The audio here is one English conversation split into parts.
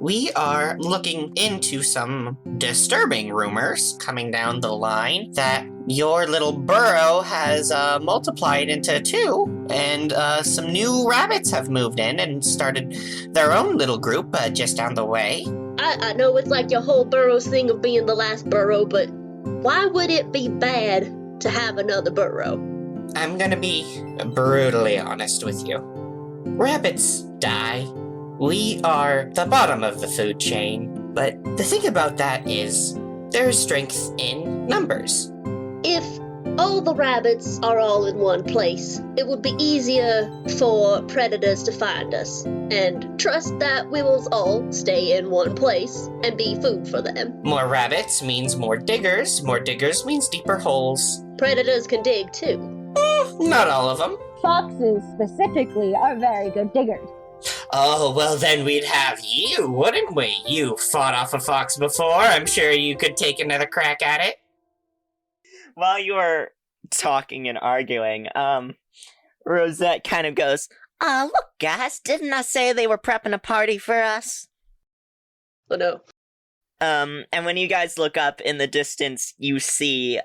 We are looking into some disturbing rumors coming down the line that your little burrow has multiplied into two, and some new rabbits have moved in and started their own little group just down the way. I know it's like your whole burrows thing of being the last burrow, but why would it be bad to have another burrow? I'm gonna be brutally honest with you. Rabbits die. We are the bottom of the food chain, but the thing about that is there is strength in numbers. If all the rabbits are all in one place, it would be easier for predators to find us, and trust that we will all stay in one place and be food for them. More rabbits means more diggers means deeper holes. Predators can dig too. Not all of them. Foxes, specifically, are very good diggers. Oh, well then we'd have you, wouldn't we? You fought off a fox before. I'm sure you could take another crack at it. While you were talking and arguing, Rosette kind of goes, look guys, didn't I say they were prepping a party for us? Oh no. And when you guys look up in the distance, you see,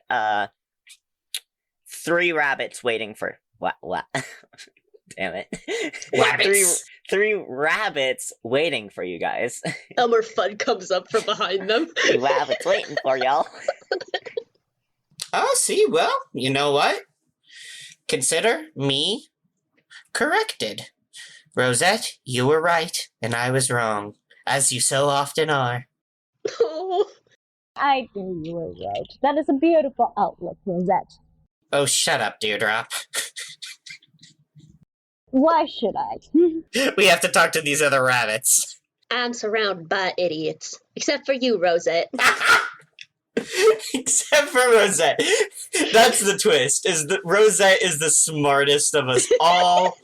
3 rabbits waiting for... What? Damn it. Rabbits. Three rabbits waiting for you guys. Elmer Fudd comes up from behind them. 3 rabbits waiting for y'all. Oh, see, well, you know what? Consider me corrected. Rosette, you were right, and I was wrong, as you so often are. Oh. I knew you were right. That is a beautiful outlook, Rosette. Oh, shut up, Dewdrop. Why should I? We have to talk to these other rabbits. I'm surrounded by idiots. Except for you, Rosette. Except for Rosette. That's the twist, is that Rosette is the smartest of us all.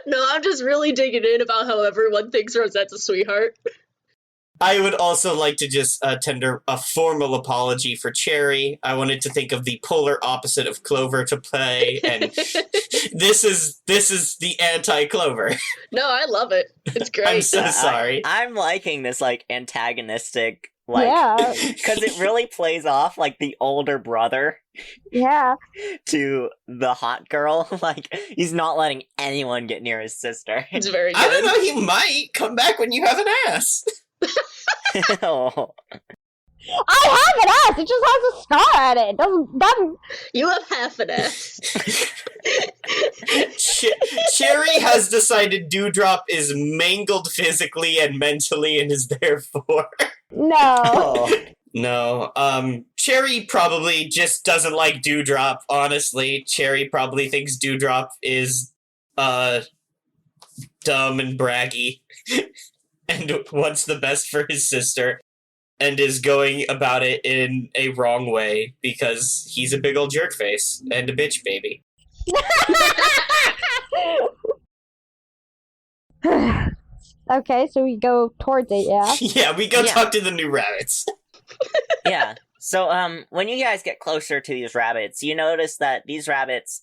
No, I'm just really digging in about how everyone thinks Rosette's a sweetheart. I would also like to just tender a formal apology for Cherry. I wanted to think of the polar opposite of Clover to play, and this is the anti-Clover. No, I love it. It's great. I'm so sorry. I'm liking this, antagonistic, Yeah. because it really plays off like the older brother Yeah. to the hot girl. He's not letting anyone get near his sister. It's very good. I don't know, he might come back when you have an ass. Oh. I have an ass! It just has a scar at it. It doesn't... You have half an ass. Cherry has decided Dewdrop is mangled physically and mentally and is therefore... No. Oh. No, Cherry probably just doesn't like Dewdrop, honestly. Cherry probably thinks Dewdrop is, dumb and braggy, and wants the best for his sister, and is going about it in a wrong way, because he's a big old jerkface, and a bitch baby. Okay, so we go towards it, yeah? Yeah, we go Yeah. talk to the new rabbits. Yeah. So, when you guys get closer to these rabbits, you notice that these rabbits,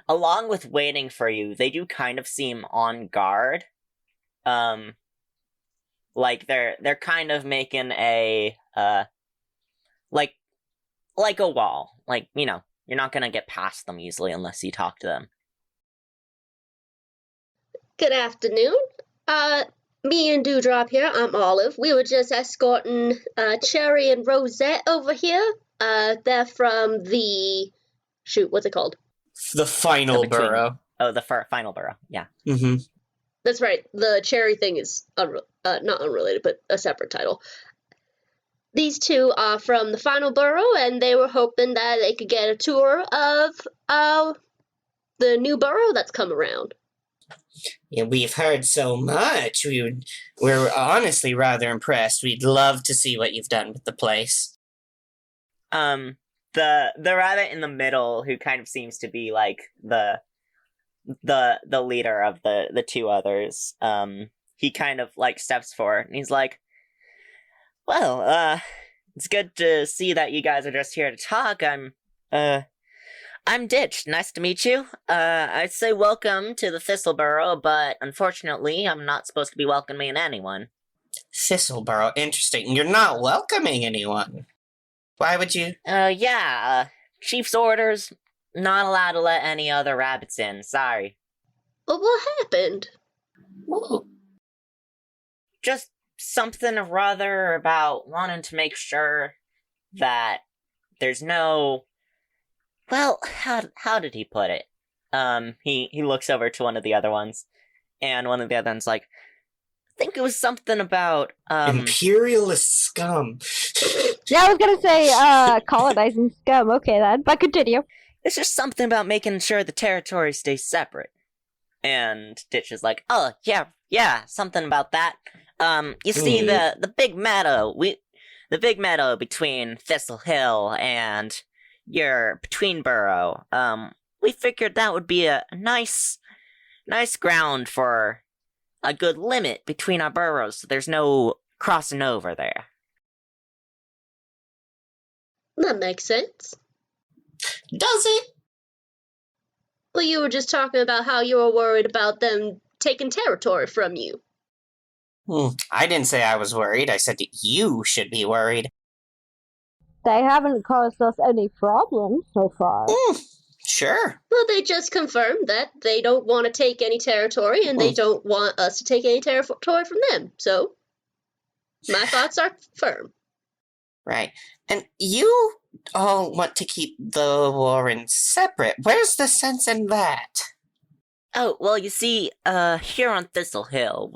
along with waiting for you, they do kind of seem on guard. They're kind of making a, like a wall. You're not gonna get past them easily unless you talk to them. Good afternoon. Me and Dewdrop here. I'm Olive. We were just escorting Cherry and Rosette over here. They're from the... Shoot, what's it called? The final Between- burrow. Oh, the final burrow. Yeah. Mm-hmm. That's right. The Cherry thing is not unrelated, but a separate title. These two are from the final burrow, and they were hoping that they could get a tour of the new burrow that's come around. Yeah, we've heard so much. We're honestly rather impressed. We'd love to see what you've done with the place. The rabbit in the middle, who kind of seems to be the leader of the 2 others, he kind of steps forward and he's like, well, it's good to see that you guys are just here to talk. I'm Ditch. Nice to meet you. I'd say welcome to the Thistleboro, but unfortunately, I'm not supposed to be welcoming anyone. Thistleboro, interesting. You're not welcoming anyone. Why would you? Chief's orders, not allowed to let any other rabbits in. Sorry. Well, what happened? Ooh. Just something or other about wanting to make sure that there's no... Well, how did he put it? He looks over to one of the other ones, and one of the other ones like, I think it was something about, Imperialist scum. Yeah, I was gonna say, colonizing scum. Okay then, but continue. it's just something about making sure the territory stays separate. And Ditch is like, oh, yeah, something about that. You see, the big meadow, the big meadow between Thistle Hill and your Between Burrow, we figured that would be a nice ground for a good limit between our burrows, so there's no crossing over there. That makes sense. Does it? Well, you were just talking about how you were worried about them taking territory from you. I didn't say I was worried. I said that you should be worried. They haven't caused us any problems so far. Sure. Well, they just confirmed that they don't want to take any territory, and they don't want us to take any territory from them. So, my thoughts are firm. Right. And you all want to keep the Warrens separate. Where's the sense in that? Oh, well, you see, here on Thistle Hill,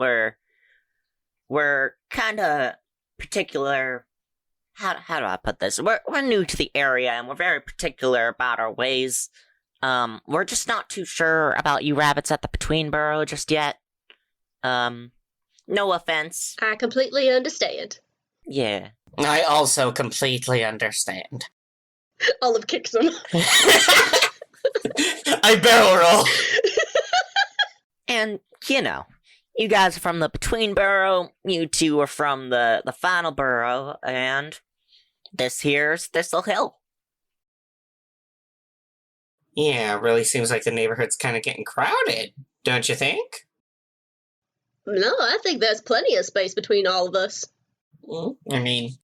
we're kinda particular. How do I put this? We're new to the area, and we're very particular about our ways. We're just not too sure about you rabbits at the Between Burrow just yet. No offense. I completely understand. Yeah. I also completely understand. Olive kicks him. I barrel roll. And, you guys are from the Between Burrow, you two are from the Final Burrow, and this here's Thistle Hill. Yeah, it really seems like the neighborhood's kind of getting crowded, don't you think? No, I think there's plenty of space between all of us. I mean,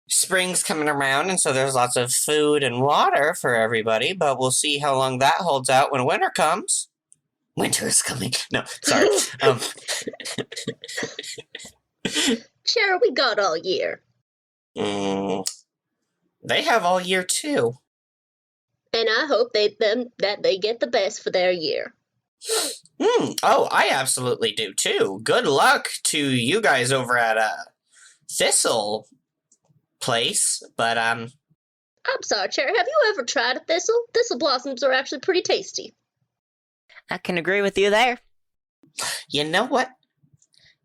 spring's coming around, and so there's lots of food and water for everybody, but we'll see how long that holds out when winter comes. Winter is coming. No, sorry. Sure, we got all year. They have all year, too. And I hope that they get the best for their year. Oh, I absolutely do, too. Good luck to you guys over at, Thistle place, but, I'm sorry, Cherry, have you ever tried a thistle? Thistle blossoms are actually pretty tasty. I can agree with you there. You know what?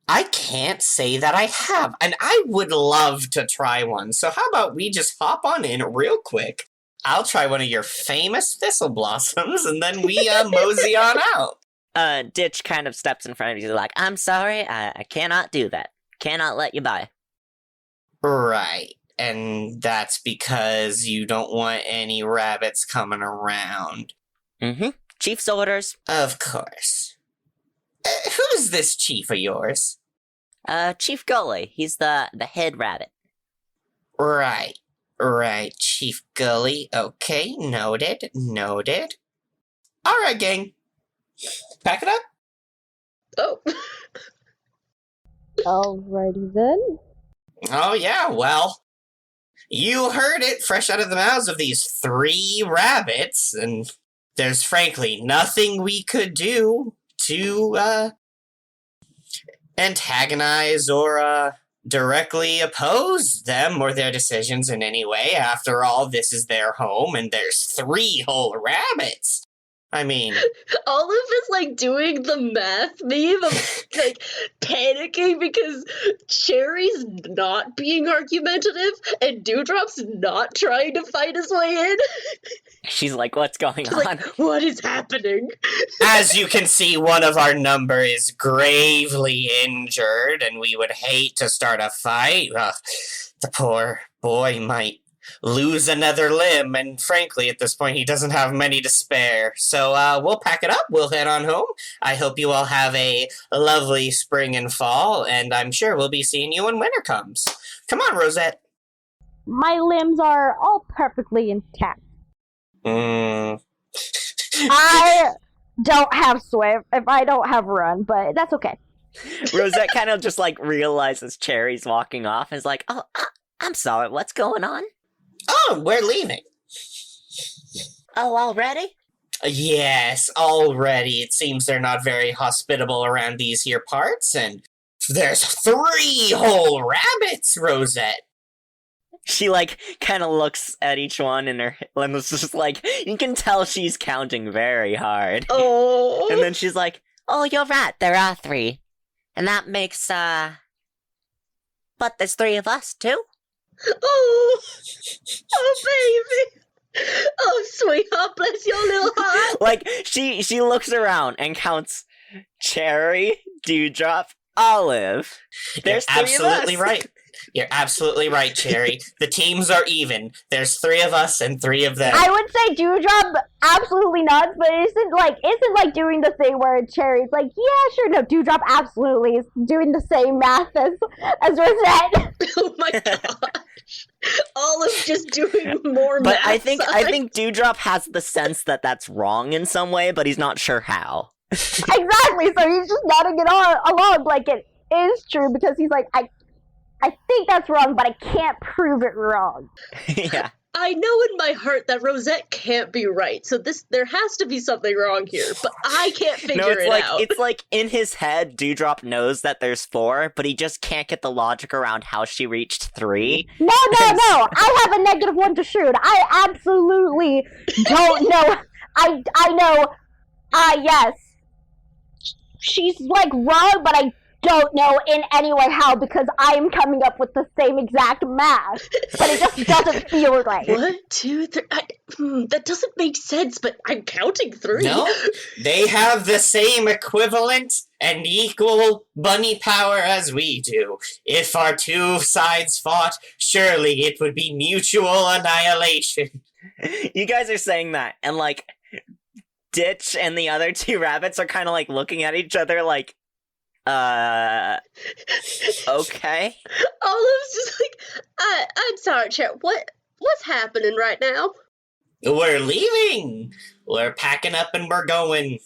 I can't say that I have, and I would love to try one. So how about we just hop on in real quick? I'll try one of your famous thistle blossoms, and then we mosey on out. Ditch kind of steps in front of you like, I'm sorry, I cannot do that. Cannot let you by. Right, and that's because you don't want any rabbits coming around. Mm-hmm. Chief's orders. Of course. Who's this chief of yours? Chief Gully. He's the head rabbit. Right, Chief Gully. Okay, noted. Alright, gang. Pack it up. Oh. Alrighty then. Oh, yeah, well, you heard it fresh out of the mouths of these 3 rabbits, and there's frankly nothing we could do to, antagonize or, directly oppose them or their decisions in any way. After all, this is their home, and there's 3 whole rabbits. I mean... Olive is, like, doing the math meme of, like, panicking because Cherry's not being argumentative and Dewdrop's not trying to fight his way in. She's like, what's going She's on? like, what is happening? As you can see, one of our number is gravely injured, and we would hate to start a fight. The poor boy might lose another limb, and frankly, at this point, he doesn't have many to spare. So we'll pack it up. We'll head on home. I hope you all have a lovely spring and fall, and I'm sure we'll be seeing you when winter comes. Come on, Rosette. My limbs are all perfectly intact. Mm. I don't have swim if I don't have run, but that's okay. Rosette kind of just like realizes Cherry's walking off and is like, "Oh, I'm sorry. What's going on? Oh, we're leaving. Oh, already?" Yes, already. It seems they're not very hospitable around these here parts, and there's 3 whole rabbits, Rosette. She like kind of looks at each one and it's just like, you can tell she's counting very hard. Oh. And then she's like, "Oh, you're right. There are 3. And that makes, but there's 3 of us, too?" Oh. Oh, baby. Oh, sweetheart, bless your little heart. Like, she looks around and counts Cherry, Dewdrop, Olive. There's You're 3 of us. absolutely right. You're absolutely right, Cherry. The teams are even. There's 3 of us and 3 of them. I would say Dewdrop absolutely nuts, but isn't like doing the thing where Cherry's like, yeah, sure, no, Dewdrop absolutely is doing the same math as Rosette. Oh my gosh. Olive just doing more But math I think signs. Dewdrop has the sense that that's wrong in some way, but he's not sure how. Exactly, so he's just nodding it along like it is true because he's like, I think that's wrong, but I can't prove it wrong. Yeah. I know in my heart that Rosette can't be right, so there has to be something wrong here, but I can't figure it out. It's like in his head, Dewdrop knows that there's 4, but he just can't get the logic around how she reached 3. No, I have a -1 to shoot. I absolutely don't know. I know, yes. She's like wrong, but I don't know in any way how because I am coming up with the same exact math, but it just doesn't feel right. 1, 2, 3. That doesn't make sense, but I'm counting 3. No, they have the same equivalent and equal bunny power as we do. If our 2 sides fought, surely it would be mutual annihilation. You guys are saying that, and like, Ditch and the other 2 rabbits are kind of like looking at each other like, okay. Olive's just like, I'm sorry, Chair. What's happening right now? We're leaving. We're packing up and we're going.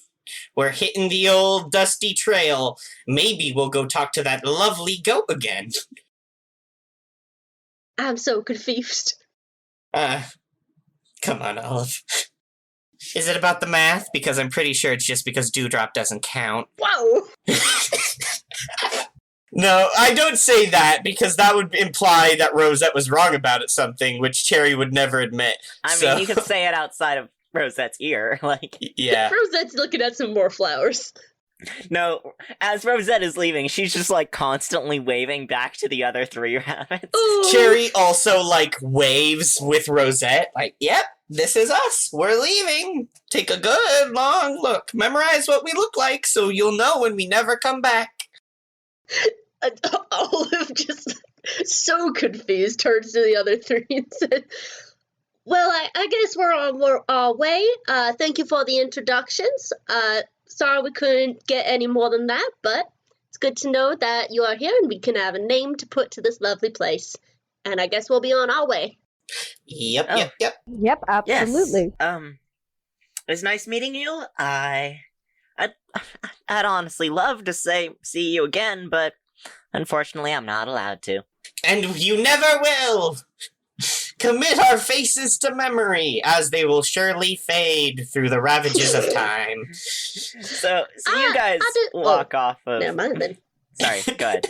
We're hitting the old dusty trail. Maybe we'll go talk to that lovely goat again. I'm so confused. Come on, Olive. Is it about the math? Because I'm pretty sure it's just because Dewdrop doesn't count. Wow. No, I don't say that because that would imply that Rosette was wrong about something, which Cherry would never admit. I mean, you could say it outside of Rosette's ear, like... Yeah. Rosette's looking at some more flowers. No, as Rosette is leaving, she's just, like, constantly waving back to the other 3 rabbits. Ooh. Cherry also, like, waves with Rosette, like, yep, this is us. We're leaving. Take a good, long look. Memorize what we look like so you'll know when we never come back. Olive, just so confused, turns to the other 3 and said, well, I guess we're on our way. Thank you for the introductions. Sorry we couldn't get any more than that, but it's good to know that you are here and we can have a name to put to this lovely place. And I guess we'll be on our way. Yep. Yep, absolutely. Yes. It was nice meeting you. I'd honestly love to see you again, but unfortunately I'm not allowed to. And you never will! Commit our faces to memory, as they will surely fade through the ravages of time. So you guys walk off of... Never mind then. Sorry, go ahead.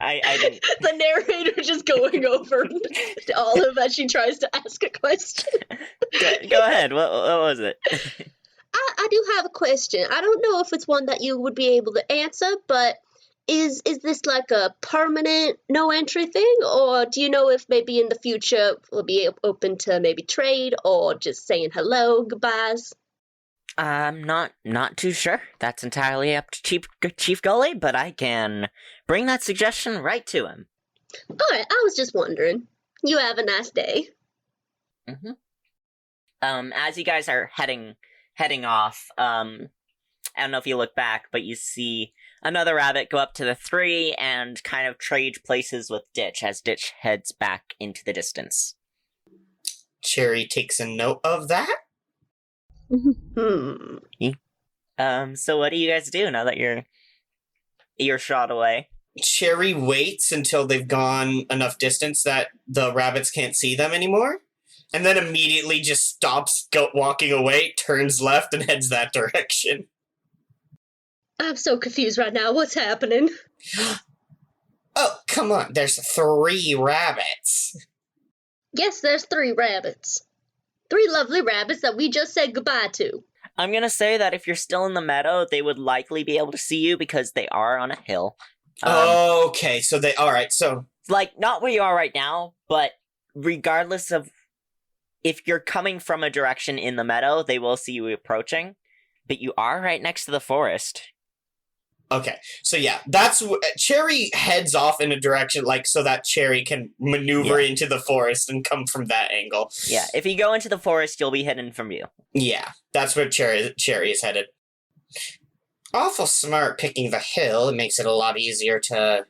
I didn't... The narrator just going over to Olive as she tries to ask a question. Go ahead, what was it? I do have a question. I don't know if it's one that you would be able to answer, but is this like a permanent no entry thing, or do you know if maybe in the future we'll be open to maybe trade or just saying hello, goodbyes? I'm not too sure. That's entirely up to Chief Gully, but I can bring that suggestion right to him. Alright, I was just wondering. You have a nice day. As you guys are heading off, I don't know if you look back, but you see another rabbit go up to the three and kind of trade places with Ditch as Ditch heads back into the distance. Cherry takes a note of that. So what do you guys do now that you're shot away? Cherry waits until they've gone enough distance that the rabbits can't see them anymore, and then immediately just stops walking away, turns left, and heads that direction. I'm so confused right now. What's happening? Oh, come on. There's 3 rabbits. Yes, there's 3 rabbits. 3 lovely rabbits that we just said goodbye to. I'm gonna say that if you're still in the meadow, they would likely be able to see you because they are on a hill. Okay, so alright, so... Like, not where you are right now, but regardless of if you're coming from a direction in the meadow, they will see you approaching. But you are right next to the forest. Okay, so yeah, that's... Cherry heads off in a direction, like, so that Cherry can maneuver into the forest and come from that angle. Yeah, if you go into the forest, you'll be hidden from view. Yeah, that's where Cherry is headed. Awful smart picking the hill. It makes it a lot easier to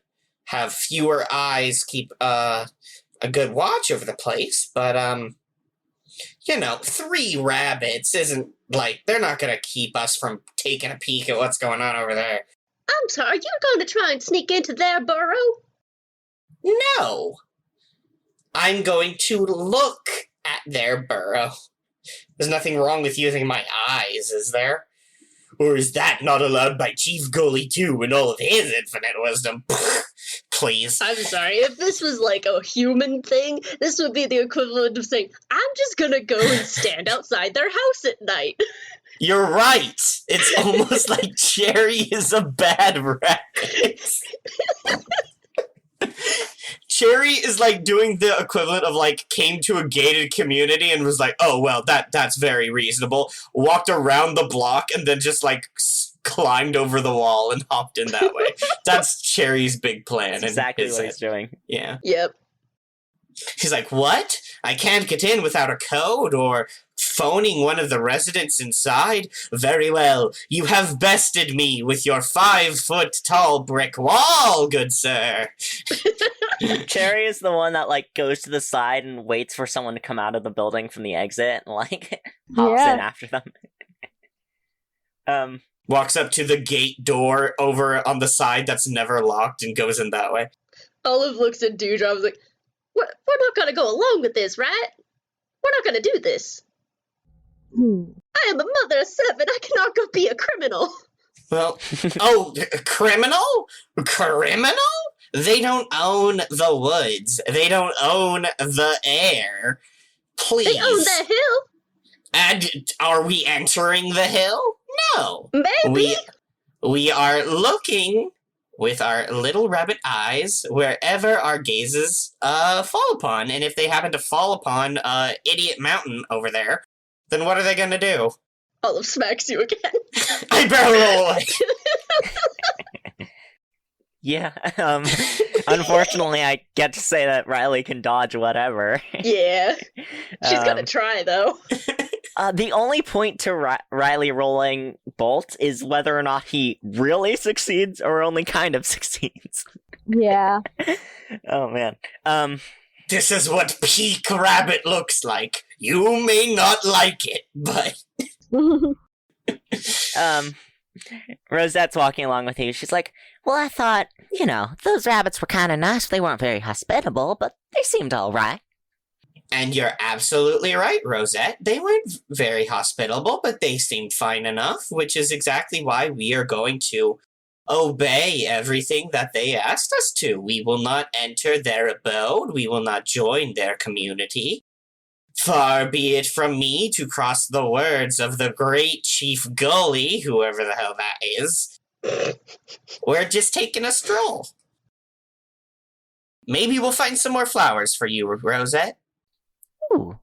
have fewer eyes keep a good watch over the place. But, 3 rabbits isn't, like, they're not going to keep us from taking a peek at what's going on over there. I'm sorry, you're going to try and sneak into their burrow? No. I'm going to look at their burrow. There's nothing wrong with using my eyes, is there? Or is that not allowed by Chief Goalie 2 in all of his infinite wisdom? Please. I'm sorry, if this was like a human thing, this would be the equivalent of saying, I'm just gonna go and stand outside their house at night. You're right. It's almost like Cherry is a bad rabbit. Cherry is like doing the equivalent of like came to a gated community and was like, oh, well, that's very reasonable. Walked around the block and then just like climbed over the wall and hopped in that way. That's Cherry's big plan. That's exactly what he's doing. Yeah. Yep. He's like, what? I can't get in without a code or phoning one of the residents inside? Very well. You have bested me with your 5-foot-tall brick wall, good sir. Cherry is the one that, like, goes to the side and waits for someone to come out of the building from the exit and, like, hops in after them. Walks up to the gate door over on the side that's never locked and goes in that way. Olive looks at Dewdrop and is like, we're not gonna go along with this, right? We're not gonna do this. I am a mother of 7. I cannot go be a criminal. Well, criminal? Criminal? They don't own the woods. They don't own the air. Please. They own that hill. And are we entering the hill? No. Maybe. We are looking with our little rabbit eyes wherever our gazes fall upon. And if they happen to fall upon Idiot Mountain over there, then what are they going to do? Olive smacks you again. I barrel roll away. Yeah, unfortunately, I get to say that Riley can dodge whatever. Yeah. She's gonna try, though. The only point to Riley rolling Bolt is whether or not he really succeeds or only kind of succeeds. Yeah. Oh, man. This is what peak rabbit looks like. You may not like it, but... Rosette's walking along with you. She's like, well, I thought, those rabbits were kind of nice. They weren't very hospitable, but they seemed all right. And you're absolutely right, Rosette. They weren't very hospitable, but they seemed fine enough, which is exactly why we are going to obey everything that they asked us to. We will not enter their abode. We will not join their community. Far be it from me to cross the words of the great Chief Gully, whoever the hell that is. We're just taking a stroll. Maybe we'll find some more flowers for you, Rosette. Ooh.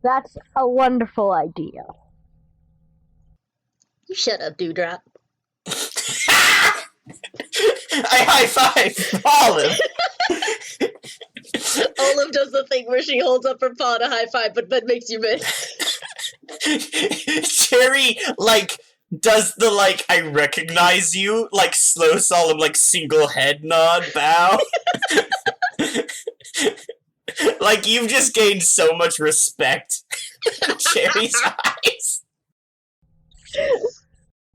That's a wonderful idea. You shut up, Dewdrop. I high-five Olive. Olive does the thing where she holds up her paw to high five, but then makes you miss. Cherry, like, does the, like, I recognize you, like, slow, solemn, like, single head nod bow. Like, you've just gained so much respect in Cherry's eyes.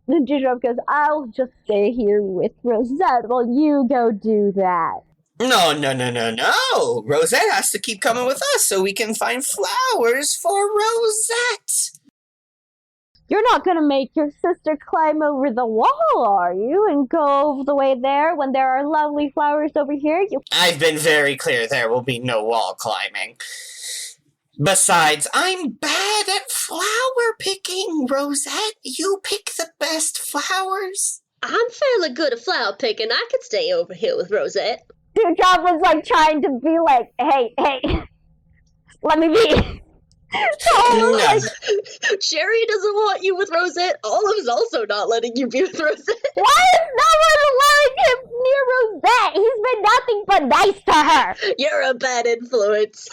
Then Dewdrop goes, I'll just stay here with Rosette while you go do that. No. Rosette has to keep coming with us so we can find flowers for Rosette. You're not gonna make your sister climb over the wall, are you? And go all the way there when there are lovely flowers over here? I've been very clear there will be no wall climbing. Besides, I'm bad at flower picking, Rosette. You pick the best flowers. I'm fairly good at flower picking. I could stay over here with Rosette. Dewdrop was like trying to be like, hey, let me be. No. Sherry doesn't want you with Rosette. Olive's also not letting you be with Rosette. Why is no one allowing him near Rosette? He's been nothing but nice to her. You're a bad influence.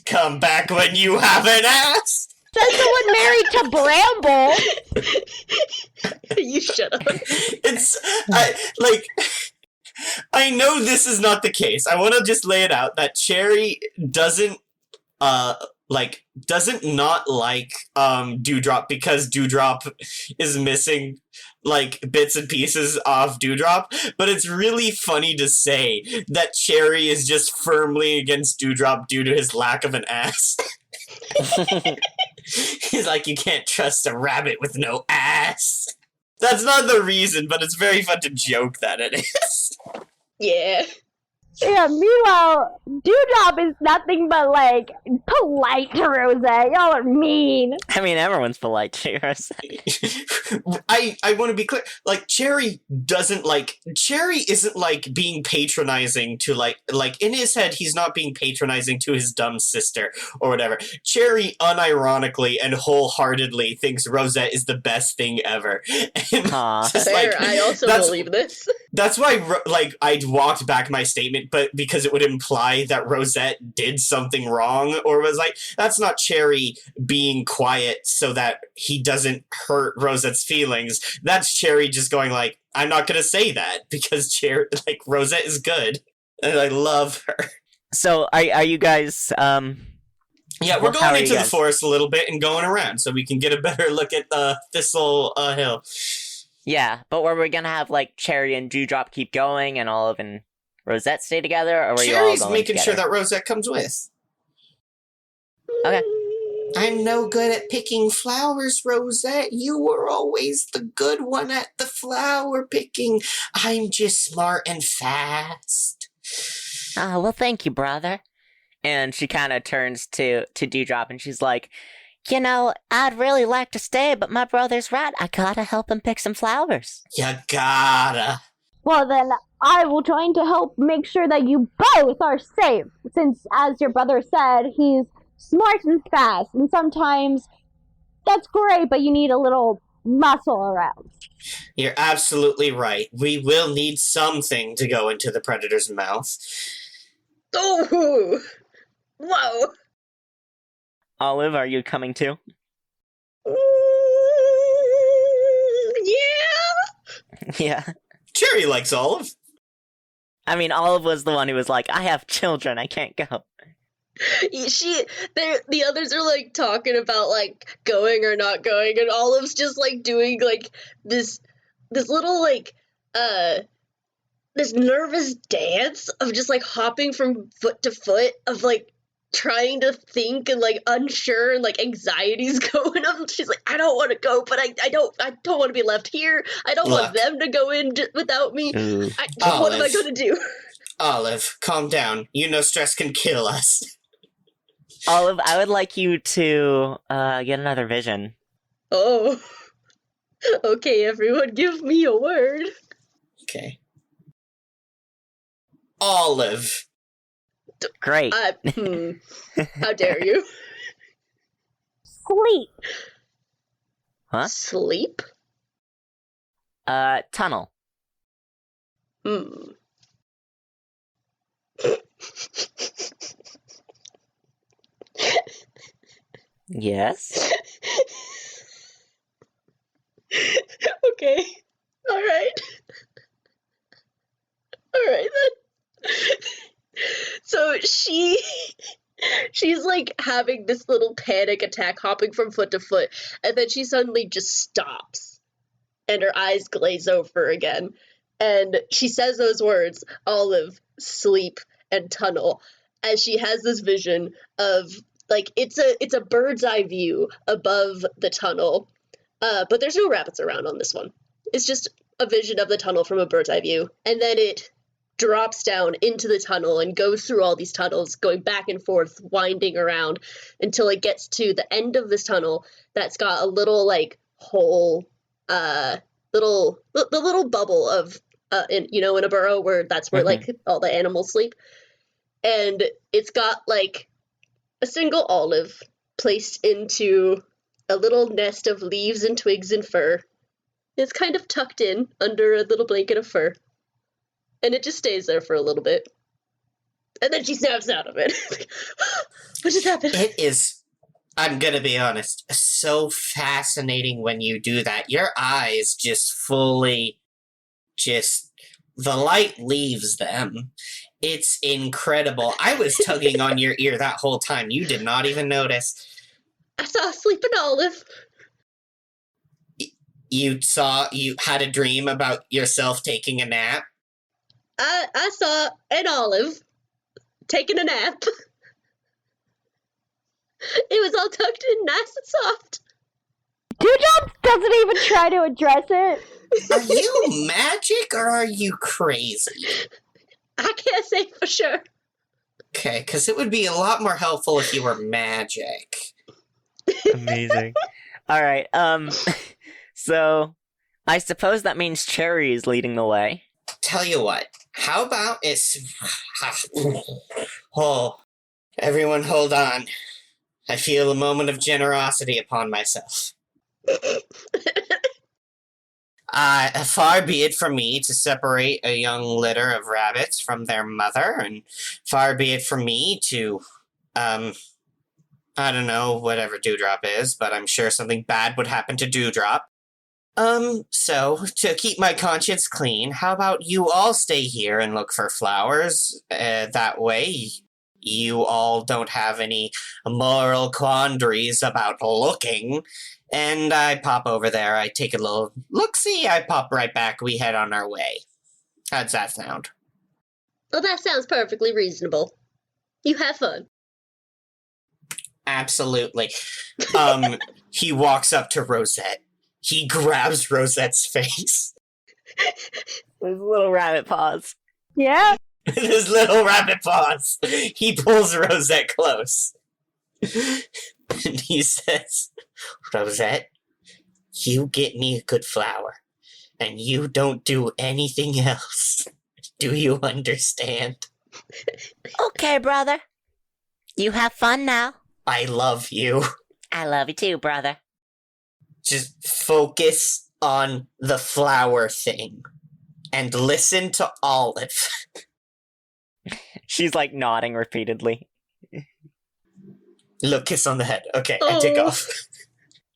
Come back when you have an ass. Says the one married to Bramble. You shut up. I know this is not the case. I want to just lay it out that Cherry doesn't not like Dewdrop because Dewdrop is missing like bits and pieces of Dewdrop, but it's really funny to say that Cherry is just firmly against Dewdrop due to his lack of an ass. He's like, you can't trust a rabbit with no ass. That's not the reason, but it's very fun to joke that it is. Yeah. Yeah, meanwhile, Dewdrop is nothing but, like, polite to Rosette. Y'all are mean. I mean, everyone's polite to Rosette. I want to be clear. Like, Cherry isn't, like, being patronizing to, like, in his head, he's not being patronizing to his dumb sister or whatever. Cherry unironically and wholeheartedly thinks Rosette is the best thing ever. And just, Fair, like, I also believe this. That's why, like, I walked back my statement, but because it would imply that Rosette did something wrong, or was like, that's not Cherry being quiet so that he doesn't hurt Rosette's feelings. That's Cherry just going like, I'm not gonna say that because Rosette is good and I love her. So, are you guys? Yeah, we're Well, how are going you into the guys? forest a little bit and going around so we can get a better look at Thistle Hill. Yeah, but were we gonna have like Cherry and Dewdrop keep going, and Olive and Rosette stay together, or were you all Cherry's going making sure together? that Rosette comes with. Okay. I'm no good at picking flowers, Rosette. You were always the good one at the flower picking. I'm just smart and fast. Oh, well, thank you, brother. And she kind of turns to Dewdrop, and she's like, you know, I'd really like to stay, but my brother's right. I gotta help him pick some flowers. You gotta. Well, then, I will try to help make sure that you both are safe, since, as your brother said, he's smart and fast, and sometimes that's great, but you need a little muscle around. You're absolutely right. We will need something to go into the predator's mouth. Oh! Whoa! Olive, are you coming too? Yeah! Yeah. Cherry likes Olive. I mean, Olive was the one who was like, I have children, I can't go. The others are like talking about like going or not going, and Olive's just like doing like this little like this nervous dance of just like hopping from foot to foot of like trying to think and like unsure and like anxiety's going on. She's like, I don't want to go, but I don't want to be left here. I don't want them to go in without me. Ooh. What am I gonna do? Olive, calm down. You know stress can kill us. Olive, I would like you to get another vision. Oh. Okay, everyone, give me a word. Okay. Olive. Great. How dare you? Sleep. Huh? Sleep? Tunnel. Yes? Okay. Alright. Alright then. So she's like having this little panic attack, hopping from foot to foot, and then she suddenly just stops and her eyes glaze over again. And she says those words, Olive, sleep, and tunnel, as she has this vision of like it's a bird's eye view above the tunnel. But there's no rabbits around on this one. It's just a vision of the tunnel from a bird's eye view. And then it drops down into the tunnel and goes through all these tunnels, going back and forth, winding around until it gets to the end of this tunnel that's got a little like hole, the little bubble of in a burrow where that's where like all the animals sleep. And it's got like a single olive placed into a little nest of leaves and twigs and fur. It's kind of tucked in under a little blanket of fur. And it just stays there for a little bit. And then she snaps out of it. What just happened? It is, I'm gonna be honest, so fascinating when you do that. Your eyes just fully, the light leaves them. It's incredible. I was tugging on your ear that whole time. You did not even notice. I saw a sleeping olive. You had a dream about yourself taking a nap? I saw an olive taking a nap. It was all tucked in nice and soft. Dewdrop doesn't even try to address it. Are you magic or are you crazy? I can't say for sure. Okay, because it would be a lot more helpful if you were magic. Amazing. Alright, so I suppose that means Cherry is leading the way. Tell you what, how about oh, everyone hold on. I feel a moment of generosity upon myself. Far be it from me to separate a young litter of rabbits from their mother, and far be it from me to, I don't know, whatever Dewdrop is, but I'm sure something bad would happen to Dewdrop. So, to keep my conscience clean, how about you all stay here and look for flowers? That way, you all don't have any moral quandaries about looking. And I pop over there, I take a little look-see, I pop right back, we head on our way. How's that sound? Well, that sounds perfectly reasonable. You have fun. Absolutely. He walks up to Rosette. He grabs Rosette's face. With little rabbit paws. Yeah. With his little rabbit paws. He pulls Rosette close. And he says, Rosette, you get me a good flower, and you don't do anything else. Do you understand? Okay, brother. You have fun now. I love you. I love you too, brother. Just focus on the flower thing. And listen to Olive. She's like nodding repeatedly. Look, kiss on the head. Okay, I take off.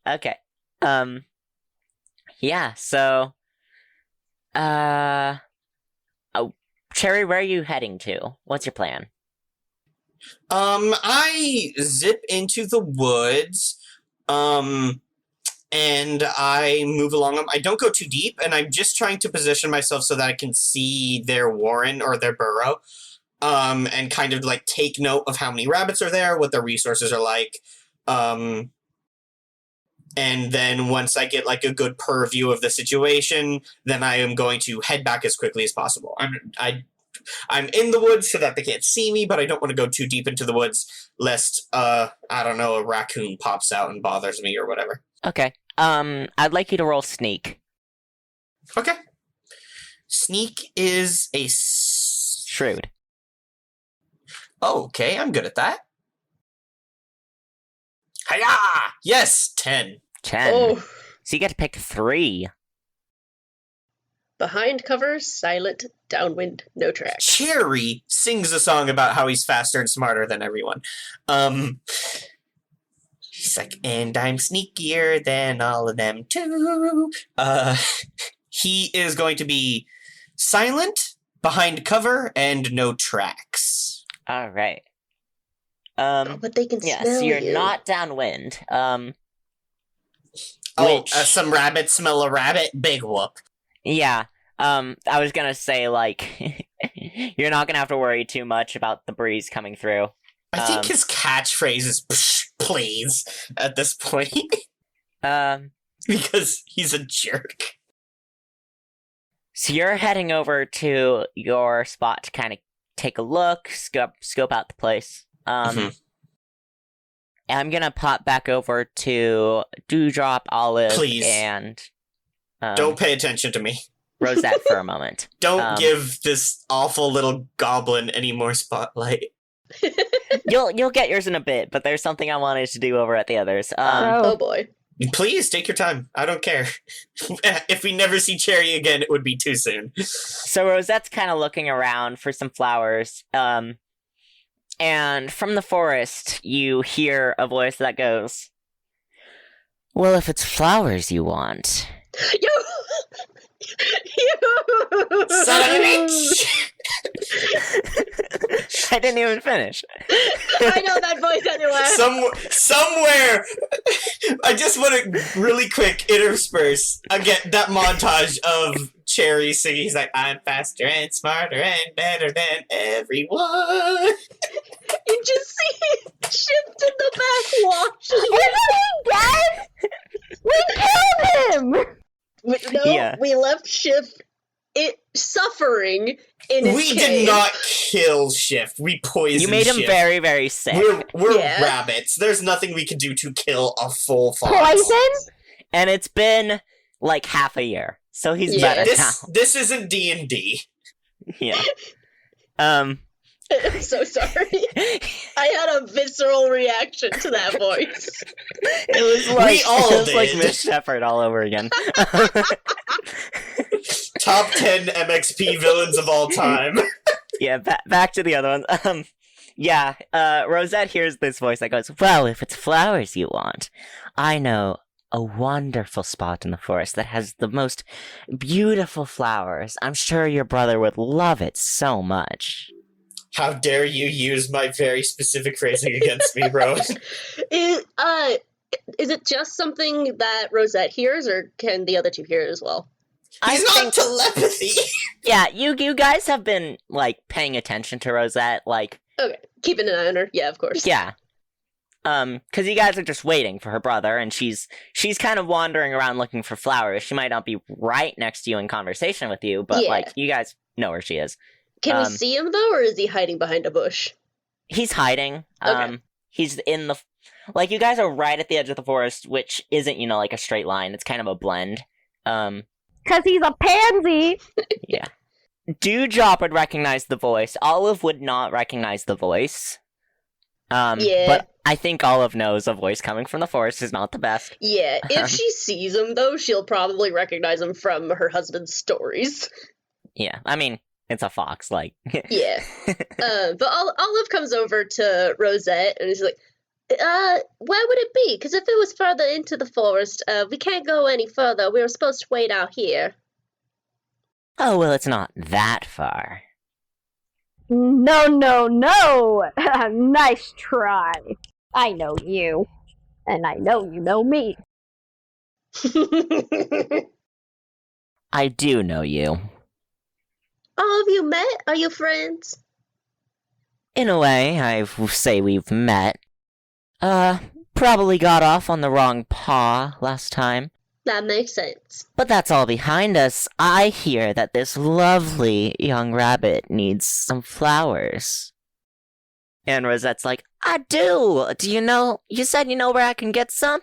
Okay. Yeah, so oh, Cherry, where are you heading to? What's your plan? I zip into the woods, and I move along them. I don't go too deep, and I'm just trying to position myself so that I can see their warren or their burrow, and kind of like take note of how many rabbits are there, what their resources are like, and then once I get like a good purview of the situation, then I am going to head back as quickly as possible. I'm in the woods so that they can't see me, but I don't want to go too deep into the woods lest, I don't know, a raccoon pops out and bothers me or whatever. Okay. I'd like you to roll sneak. Okay. Sneak is a Shrewd. Oh, okay, I'm good at that. Hiya! Yes, 10. 10. Oh, So you get to pick 3. Behind cover, silent, downwind, no tracks. Cherry sings a song about how he's faster and smarter than everyone. He's like, and I'm sneakier than all of them too. He is going to be silent, behind cover, and no tracks. All right. But they can Yeah, smell so you're you. not downwind. Some rabbits smell a rabbit. Big whoop. Yeah. I was gonna say, like, you're not gonna have to worry too much about the breeze coming through. I think his catchphrase is "Psh, please" at this point because he's a jerk. So you're heading over to your spot to kind of take a look, scope out the place. Mhm. I'm gonna pop back over to Dewdrop, Olive, Please. and Don't pay attention to me. Rosette for a moment. Don't give this awful little goblin any more spotlight. You'll get yours in a bit, but there's something I wanted to do over at the others. Oh boy. Please take your time. I don't care. If we never see Cherry again, it would be too soon. So Rosette's kind of looking around for some flowers. And from the forest, you hear a voice that goes, "Well, if it's flowers you want." You! Son of a bitch! I didn't even finish. I know that voice anywhere. Somewhere, I just want to really quick intersperse again that montage of Cherry singing. He's like, "I'm faster and smarter and better than everyone." You just see Shift in the back watching. Isn't he dead? We killed him! No, Yeah. we left Shift suffering in his We cave. did not kill Shift. We poisoned You made him Shift. very, very sick. We're Yeah. rabbits. There's nothing we can do to kill a full fox. Poison? And it's been like half a year. So he's Yeah. better now. This isn't D&D. Yeah. I'm so sorry. I had a visceral reaction to that voice. It was like We all it was like did. Miss Shepherd all over again. Top 10 MXP villains of all time. Yeah, back to the other ones. Yeah, Rosette hears this voice that goes, "Well, if it's flowers you want, I know a wonderful spot in the forest that has the most beautiful flowers. I'm sure your brother would love it so much." How dare you use my very specific phrasing against me, bro? Is it just something that Rosette hears, or can the other two hear it as well? He's not telepathy. Yeah, you guys have been, like, paying attention to Rosette, like, Okay, keeping an eye on her. Yeah, of course. yeah. Because you guys are just waiting for her brother, and she's kind of wandering around looking for flowers. She might not be right next to you in conversation with you, but, Yeah. like, you guys know where she is. Can we see him though, or is he hiding behind a bush? He's hiding. Okay. He's in the... Like, you guys are right at the edge of the forest, which isn't, like, a straight line. It's kind of a blend. Because he's a pansy. Yeah. Dewdrop would recognize the voice. Olive would not recognize the voice. Yeah. But I think Olive knows a voice coming from the forest is not the best. Yeah, if she sees him though, she'll probably recognize him from her husband's stories. Yeah, I mean, it's a fox, like... Yeah. But Olive comes over to Rosette and is like, where would it be? Because if it was further into the forest, we can't go any further. We were supposed to wait out here. Oh, well, it's not that far. No, no, no! Nice try. I know you. And I know you know me. I do know you. Oh, have you met? Are you friends? In a way, I say we've met. Probably got off on the wrong paw last time. That makes sense. But that's all behind us. I hear that this lovely young rabbit needs some flowers. And Rosette's like, I do! Do you know? You said you know where I can get some?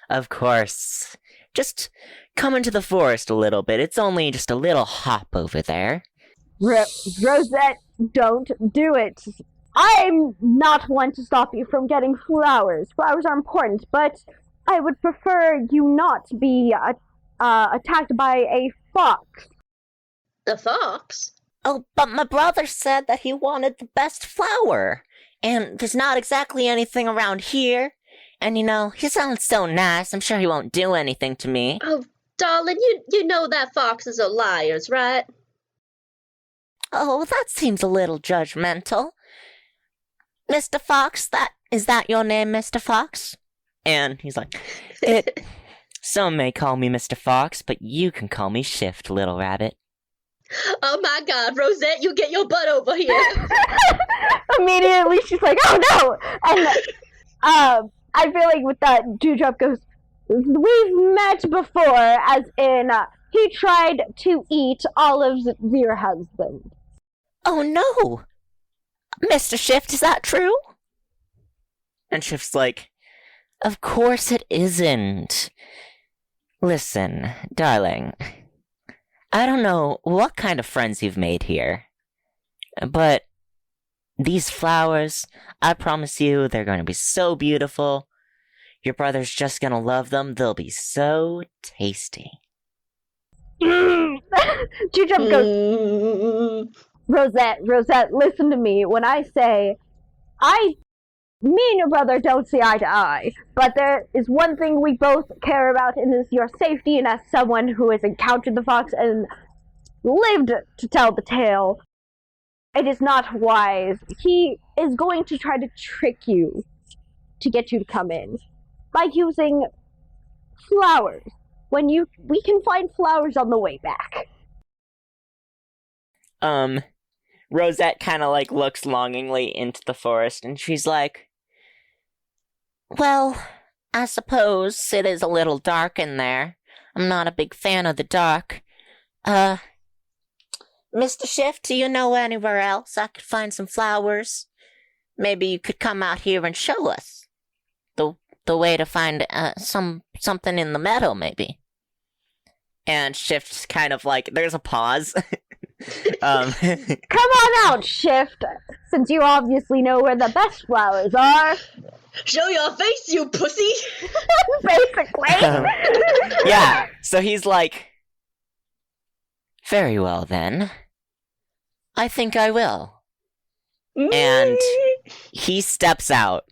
Of course. Just come into the forest a little bit. It's only just a little hop over there. Rosette, don't do it. I'm not one to stop you from getting flowers. Flowers are important, but I would prefer you not be attacked by a fox. The fox? Oh, but my brother said that he wanted the best flower. And there's not exactly anything around here. And he sounds so nice. I'm sure he won't do anything to me. Oh, darling, you know that foxes are liars, right? Oh, that seems a little judgmental. Mr. Fox, is that your name, Mr. Fox? And he's like, some may call me Mr. Fox, but you can call me Shift, little rabbit. Oh my god, Rosette, you get your butt over here. Immediately, she's like, "Oh no!" And I feel like with that, Dewdrop goes, "We've met before, as in he tried to eat Olive's dear husband." Oh no! Mr. Shift, is that true? And Shift's like, of course it isn't. Listen, darling, I don't know what kind of friends you've made here, but these flowers, I promise you, they're going to be so beautiful. Your brother's just gonna love them. They'll be so tasty. Dewdrop goes, Rosette, listen to me when I say, me and your brother don't see eye to eye, but there is one thing we both care about, and is your safety, and as someone who has encountered the fox and lived to tell the tale, it is not wise. He is going to try to trick you to get you to come in by using flowers. We can find flowers on the way back. Rosette kind of looks longingly into the forest, and she's like, well, I suppose it is a little dark in there. I'm not a big fan of the dark. Mr. Shift, do you know anywhere else I could find some flowers? Maybe you could come out here and show us the way to find something in the meadow, maybe. And Shift's kind of there's a pause. Come on out, Shift, since you obviously know where the best flowers are. Show your face, you pussy! Basically. Yeah, so he's like, very well then. I think I will. And he steps out.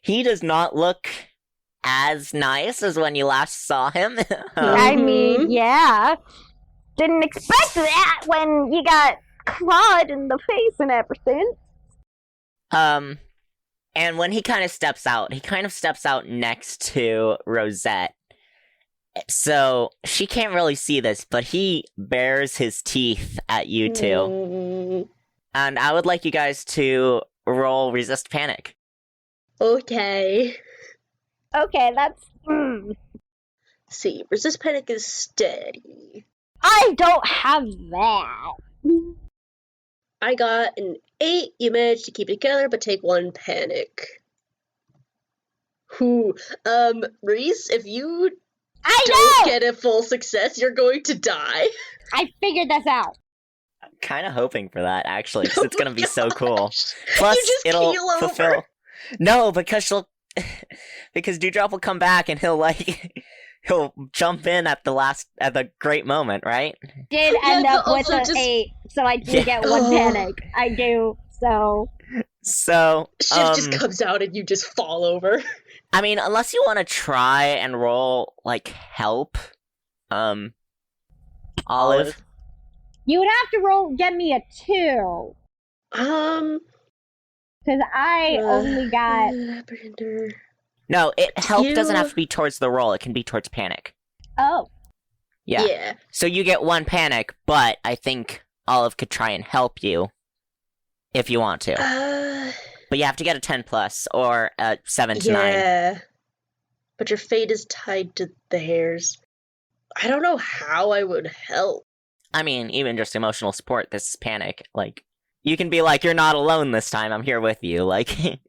He does not look as nice as when you last saw him. I mean, yeah. Didn't expect that when you got clawed in the face and everything. And when he kind of steps out next to Rosette. So she can't really see this, but he bares his teeth at you two. And I would like you guys to roll Resist Panic. Okay. Okay, that's... See, Resist Panic is steady. I don't have that. I got an 8. You managed to keep it together, but take 1 panic. Whew. Reese, if you don't get a full success, you're going to die. I figured this out. I'm kind of hoping for that, actually, because it's going to be so cool. Plus, Plus, it'll keel over. fulfill... No, because because Dewdrop will come back and he'll jump in at the great moment, right? Did end up with also an just- 8, so I do get 1 panic. I do, so... So, Shift just comes out and you just fall over. I mean, unless you want to try and roll, help, Olive. You would have to get me a 2. Because I only got... Labrador. No, help doesn't You- have to be towards the roll, it can be towards panic. Oh. Yeah. So you get 1 panic, but I think Olive could try and help you if you want to. But you have to get a 10 plus or a 7 to 9. Yeah. But your fate is tied to theirs. I don't know how I would help. I mean, even just emotional support, this is panic. You can be like, you're not alone this time, I'm here with you. That's... Because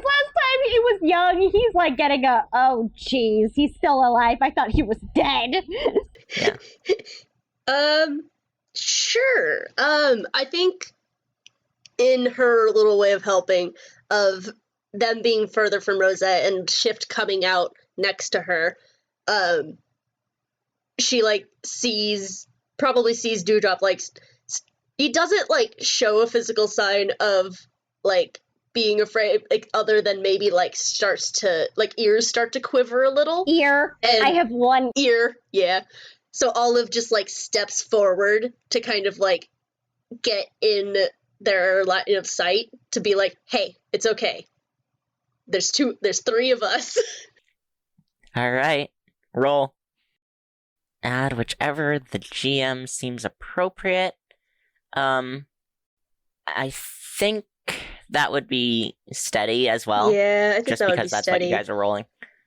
last time he was young, he's getting oh jeez, he's still alive. I thought he was dead. Yeah. Sure. I think in her little way of helping, of them being further from Rosette and Shift coming out next to her, she like probably sees Dewdrop like he doesn't like show a physical sign of like being afraid, like other than maybe like starts to like ears start to quiver a little. Ear. And I have one. ear, yeah. So Olive just like steps forward to kind of like get in their line of sight to be like, hey, it's okay. There's three of us. All right, roll. Add whichever the GM seems appropriate. I think that would be steady as well. Yeah, I think just that would because be that's steady. what you guys are rolling.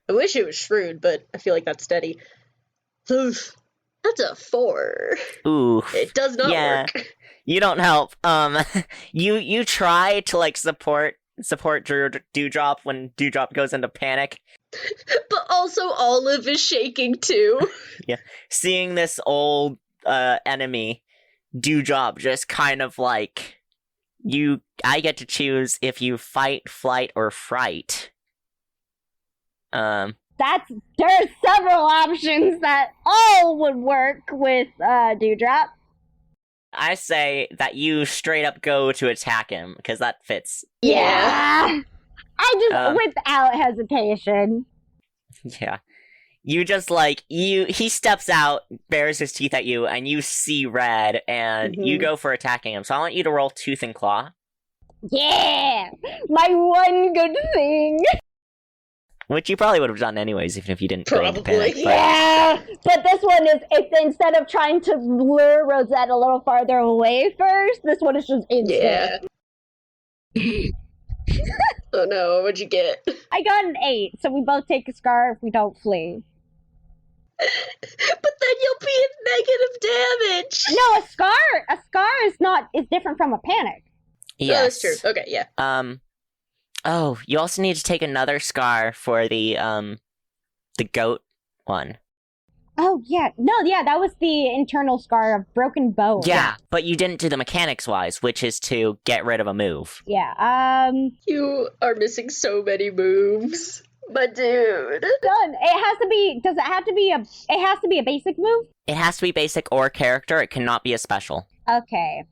I wish it was shrewd, but I feel like that's steady. Oof. That's a 4. Ooh, It does not Yeah. work. you don't help. You try to like support Dewdrop when Dewdrop goes into panic. But also Olive is shaking too. Seeing this old enemy, Dewdrop just kind of like I get to choose if you fight, flight, or fright. There's several options that all would work with Dewdrop. I say that you straight up go to attack him because that fits. Yeah. I just without hesitation. Yeah. You just like he steps out, bares his teeth at you, and you see red, and you go for attacking him. So I want you to roll Tooth and Claw. Yeah, my one good thing. Which you probably would have done anyways, even if you didn't go into Probably. panic. But Yeah, but this one is it's instead of trying to lure Rosette a little farther away first, this one is just instant. Yeah. Oh no, what'd you get? I got an 8, so we both take a scar if we don't flee. But then you'll be at negative damage. No, a scar is different from a panic. yes. Oh, that's true. Okay, yeah. Oh, you also need to take another scar for the goat one. Oh yeah, no, yeah, that was the internal scar of broken bone. Yeah, but you didn't do the mechanics wise, which is to get rid of a move. Yeah. You are missing so many moves. But dude. Done. It has to be. Does it have to be a? It has to be a basic move. It has to be basic or character. It cannot be a special. Okay.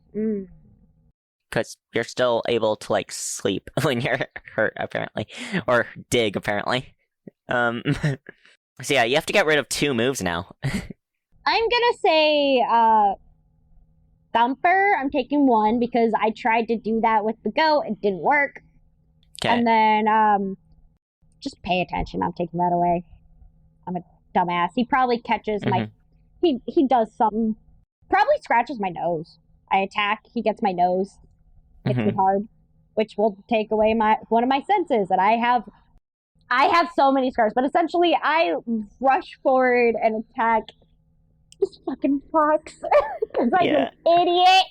Because you're still able to, like, sleep when you're hurt, apparently. Or dig, apparently. So yeah, you have to get rid of 2 moves now. I'm gonna say Thumper. I'm taking 1 because I tried to do that with the goat. It didn't work. Okay. And then just pay attention. I'm taking that away. I'm a dumbass. He probably catches my. He does something. Probably scratches my nose. I attack. He gets my nose. Hits me hard, which will take away one of my senses. And I have so many scars. But essentially, I rush forward and attack this fucking fox because I'm an idiot.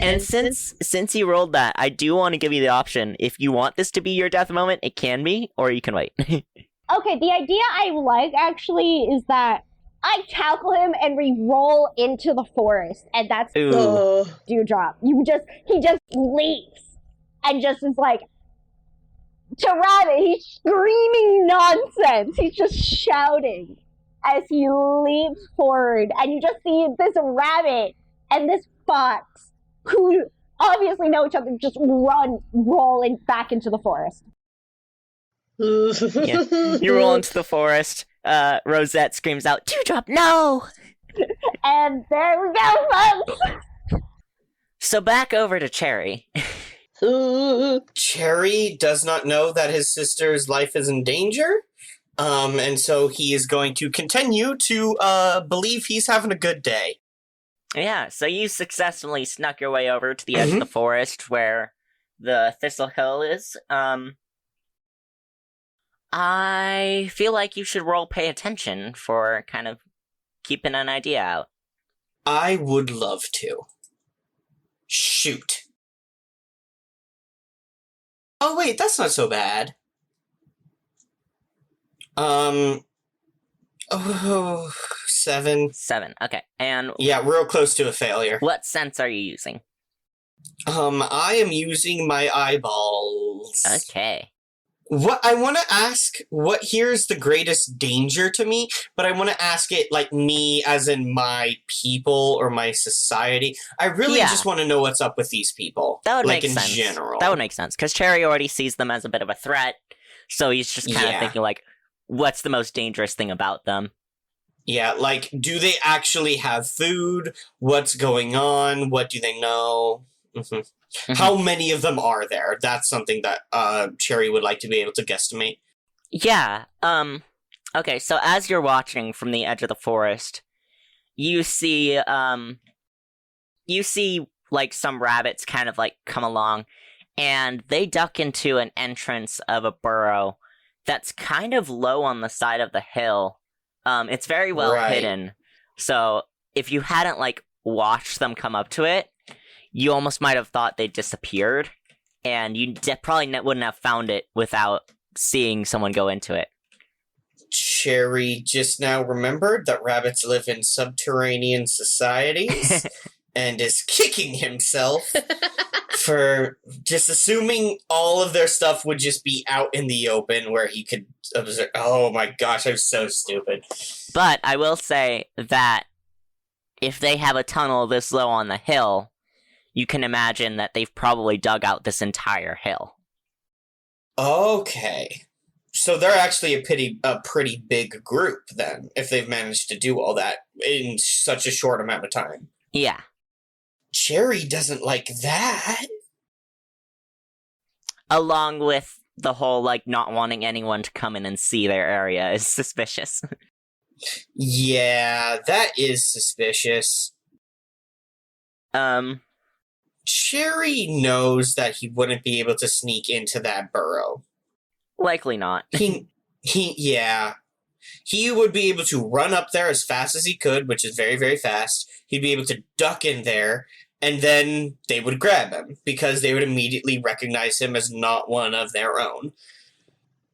And since you rolled that, I do want to give you the option. If you want this to be your death moment, it can be, or you can wait. Okay, the idea I like actually is that I tackle him and we roll into the forest, and that's Ooh. Dewdrop. He just leaps and just is like to Rabbit. He's screaming nonsense. He's just shouting as he leaps forward, and you just see this rabbit and this fox, who obviously know each other, just rolling back into the forest. Yeah. You roll into the forest. Rosette screams out, "Dewdrop, no!" And there we go, folks! So back over to Cherry. Cherry does not know that his sister's life is in danger, and so he is going to continue to believe he's having a good day. Yeah, so you successfully snuck your way over to the edge of the forest where the Thistle Hill is. I feel like you should roll pay attention for kind of keeping an idea out. I would love to. Shoot. Oh wait, that's not so bad. Oh, 7. 7, okay. And Yeah, real close to a failure. what sense are you using? I am using my eyeballs. Okay. What I want to ask, what here's the greatest danger to me, but I want to ask it like me as in my people or my society. I really Yeah. just want to know what's up with these people. That would like make in sense. general. That would make sense because Cherry already sees them as a bit of a threat, so he's just kind of Yeah. thinking like, what's the most dangerous thing about them? Yeah, like, do they actually have food? What's going on? What do they know? Mhm. Mhm. How many of them are there? That's something that Cherry would like to be able to guesstimate. Yeah. Okay, so as you're watching from the edge of the forest, you see like some rabbits kind of like come along, and they duck into an entrance of a burrow that's kind of low on the side of the hill. It's very well Right. hidden. So if you hadn't like watched them come up to it, you almost might have thought they disappeared, and you probably wouldn't have found it without seeing someone go into it. Cherry just now remembered that rabbits live in subterranean societies and is kicking himself for just assuming all of their stuff would just be out in the open where he could observe. Oh my gosh, I'm so stupid. But I will say that if they have a tunnel this low on the hill, you can imagine that they've probably dug out this entire hill. Okay. So they're actually a pretty big group then, if they've managed to do all that in such a short amount of time. Yeah. Cherry doesn't like that. Along with the whole, like, not wanting anyone to come in and see their area is suspicious. Yeah, that is suspicious. Cherry knows that he wouldn't be able to sneak into that burrow. Likely not. Yeah. He would be able to run up there as fast as he could, which is very, very fast. He'd be able to duck in there, and then they would grab him, because they would immediately recognize him as not one of their own.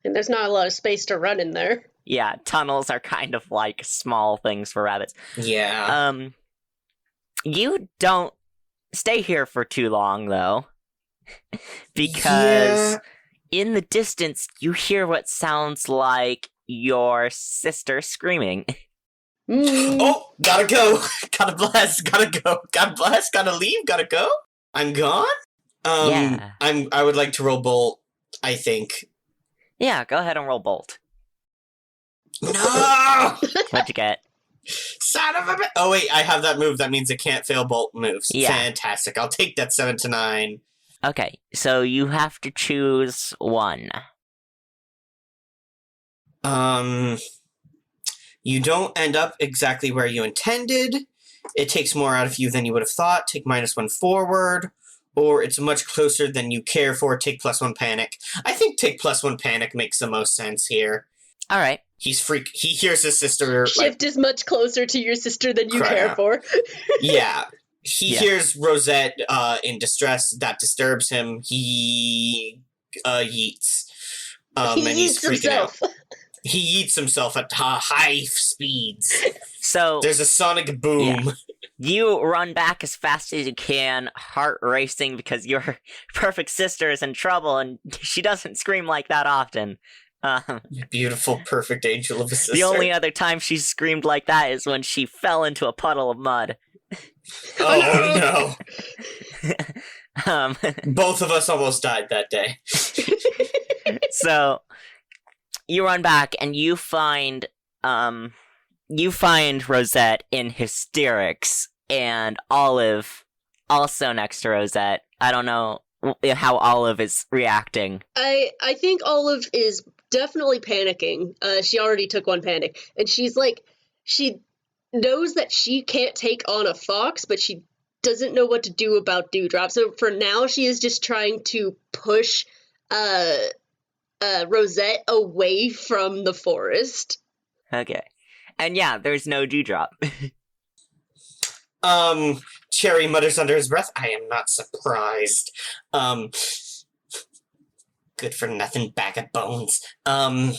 And there's not a lot of space to run in there. Yeah, tunnels are kind of like small things for rabbits. Yeah. You don't stay here for too long, though. Because Yeah. in the distance, you hear what sounds like your sister screaming. Oh, gotta go. Gotta bless. Gotta go. God bless. Gotta leave. Gotta go. I'm gone. Yeah. I would like to roll bolt. I think. Yeah, go ahead and roll bolt. No. What'd you get? Son of a. Oh wait, I have that move. That means it can't fail bolt moves. Yeah. Fantastic. I'll take that 7 to 9. Okay, so you have to choose one. You don't end up exactly where you intended. It takes more out of you than you would have thought. Take -1 forward. Or it's much closer than you care for. Take +1 panic. I think take +1 panic makes the most sense here. All right. He hears his sister. Shift is much closer to your sister than you Crap. care for. Yeah. He Yeah. hears Rosette in distress. That disturbs him. He yeets. He And he's eats freaking himself. out. He yeets himself at high speeds. So There's a sonic boom. you run back as fast as you can, heart racing because your perfect sister is in trouble, and she doesn't scream like that often. Beautiful, perfect angel of a sister. The only other time she screamed like that is when she fell into a puddle of mud. Oh no. um, Both of us almost died that day. so you run back and you find Rosette in hysterics, and Olive also next to Rosette. I don't know how Olive is reacting. I think Olive is definitely panicking. She already took one panic. And she's like, she knows that she can't take on a fox, but she doesn't know what to do about Dewdrop. So for now, she is just trying to push Rosette away from the forest. Okay. And yeah, there's no Dewdrop. Cherry mutters under his breath, I am not surprised. Good for nothing bag of bones. And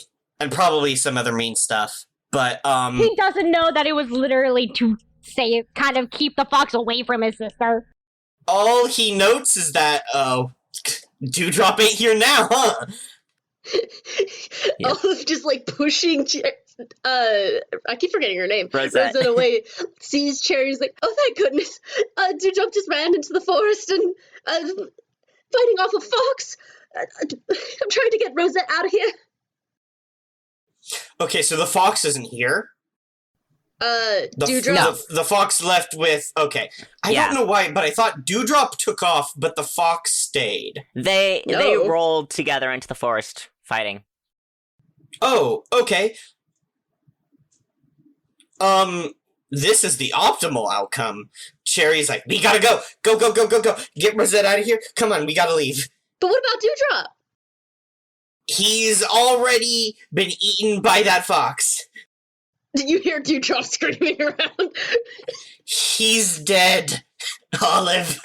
probably some other mean stuff. But, He doesn't know that it was literally to say, kind of keep the fox away from his sister. all he notes is that, Dewdrop ain't here now, huh? Yeah. Olive just like pushing. I keep forgetting her name. Rosette. away. Sees Cherry's like, oh thank goodness. Dewdrop just ran into the forest and fighting off a fox. I'm trying to get Rosette out of here. Okay, so the fox isn't here. Dewdrop. The fox left with. Okay, I Yeah. don't know why, but I thought Dewdrop took off, but the fox stayed. They No. rolled together into the forest fighting. Oh, okay. This is the optimal outcome. Cherry's like, we gotta go, go, get Rosette out of here. Come on, we gotta leave. But what about Dewdrop? He's already been eaten by that fox. Did you hear Dewdrop screaming around? He's dead, Olive.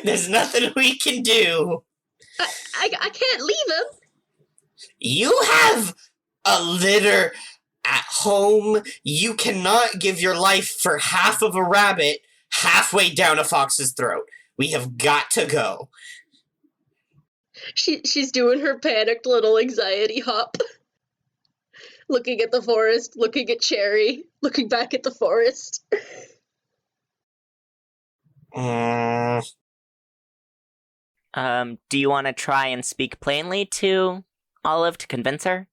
There's nothing we can do. I can't leave him. You have a litter at home. You cannot give your life for half of a rabbit halfway down a fox's throat. We have got to go. She's doing her panicked little anxiety hop. Looking at the forest, looking at Cherry, looking back at the forest. Do you want to try and speak plainly to Olive to convince her?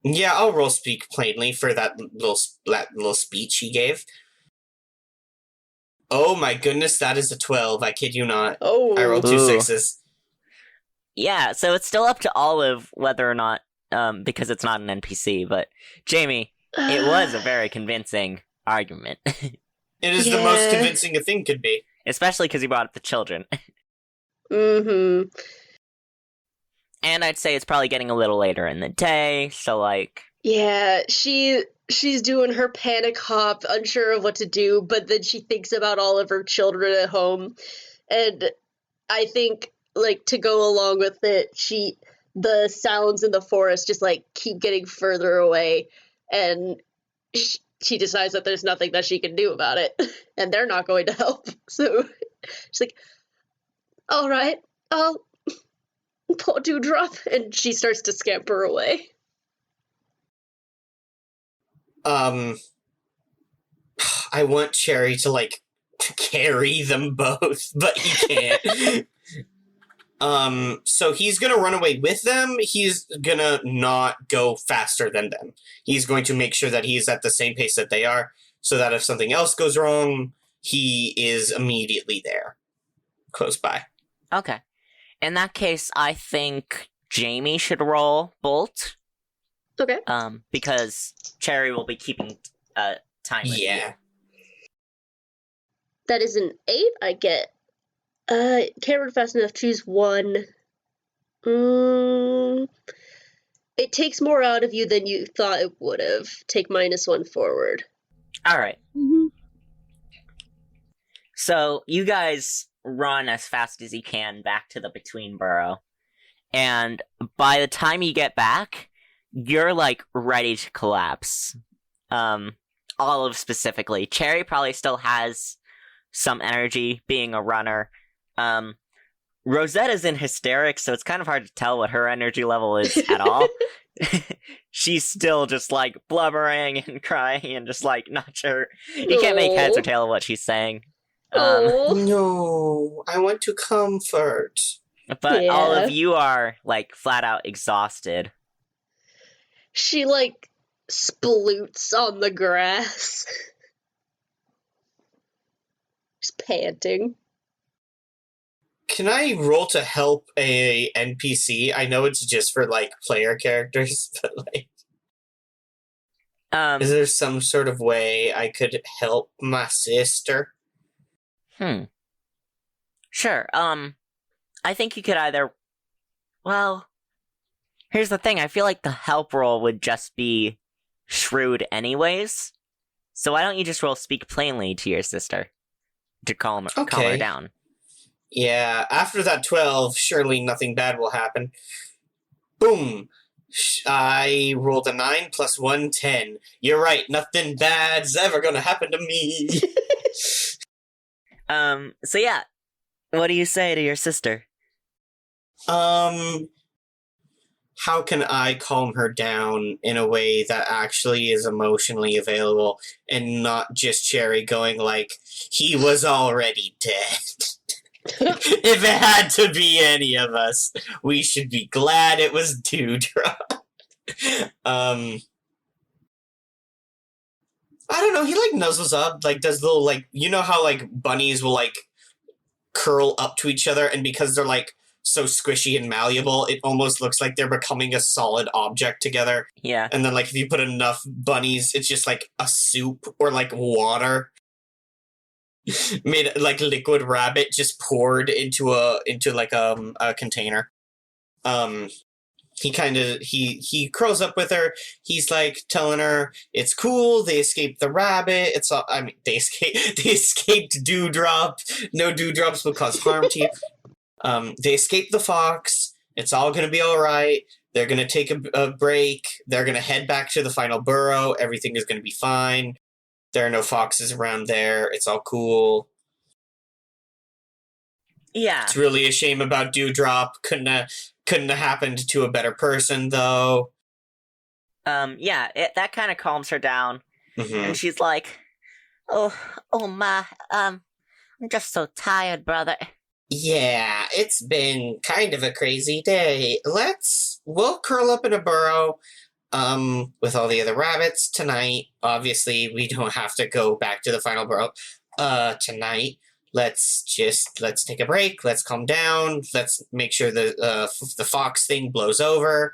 Yeah, I'll roll speak plainly for that little speech he gave. Oh my goodness, that is a 12. I kid you not. Oh. I rolled two Ooh. sixes. Yeah, so it's still up to Olive whether or not, because it's not an NPC, but Jamie, it was a very convincing argument. It is the most Yeah. convincing a thing could be. Especially because you brought up the children. Mm-hmm. And I'd say it's probably getting a little later in the day, so like... Yeah, she's doing her panic hop, unsure of what to do, but then she thinks about all of her children at home. And I think, like, to go along with it, the sounds in the forest just, like, keep getting further away. And she decides that there's nothing that she can do about it. And they're not going to help. So she's like, all right, I'll poor Dewdrop. And she starts to scamper away. I want Cherry to, like, carry them both, but he can't. So he's gonna run away with them. He's gonna not go faster than them. He's going to make sure that he's at the same pace that they are, so that if something else goes wrong, he is immediately there, close by. Okay. In that case, I think Jamie should roll Bolt, Okay. because Cherry will be keeping time with you. Yeah. That is an 8. I get. Can't run fast enough. Choose one. It takes more out of you than you thought it would have. Take -1 forward. Alright. Mm-hmm. So, you guys run as fast as you can back to the Between Burrow. And by the time you get back, you're, like, ready to collapse. Olive specifically. Cherry probably still has some energy being a runner. Rosette is in hysterics, so it's kind of hard to tell what her energy level is at all. She's still just, like, blubbering and crying and just, like, not sure. You can't make heads or tail of what she's saying. Oh. No, I want to comfort. But all Yeah. of you are, like, flat out exhausted. She, like, sploots on the grass. Just panting. Can I roll to help a NPC? I know it's just for, like, player characters, but, like, is there some sort of way I could help my sister? Sure, I think you could either... Well, here's the thing, I feel like the help roll would just be shrewd anyways. So why don't you just roll Speak Plainly to your sister? To calm her Okay. down. Yeah, after that 12, surely nothing bad will happen. Boom! I rolled a 9 plus 1, 10. You're right, nothing bad's ever gonna happen to me. So yeah, what do you say to your sister? how can I calm her down in a way that actually is emotionally available and not just Cherry going like, he was already dead. If it had to be any of us, we should be glad it was Dewdrop. I don't know, he like nuzzles up, like does little like, you know how like bunnies will like curl up to each other, and because they're like so squishy and malleable, it almost looks like they're becoming a solid object together. Yeah. And then like if you put enough bunnies, it's just like a soup or like water made like liquid rabbit just poured into like a container. He curls up with her. He's like telling her it's cool. They escaped the rabbit. It's all, I mean, they escaped Dewdrop. No Dewdrops will cause harm to you. They escaped the fox. It's all gonna be all right. They're gonna take a break. They're gonna head back to the final burrow. Everything is gonna be fine. There are no foxes around there. It's all cool. Yeah. It's really a shame about Dewdrop. Couldn't have happened to a better person, though. That kind of calms her down. Mm-hmm. And she's like, oh my, I'm just so tired, brother. Yeah, it's been kind of a crazy day. We'll curl up in a burrow, with all the other rabbits tonight. Obviously, we don't have to go back to the final burrow, tonight. Let's take a break. Let's calm down. Let's make sure the fox thing blows over.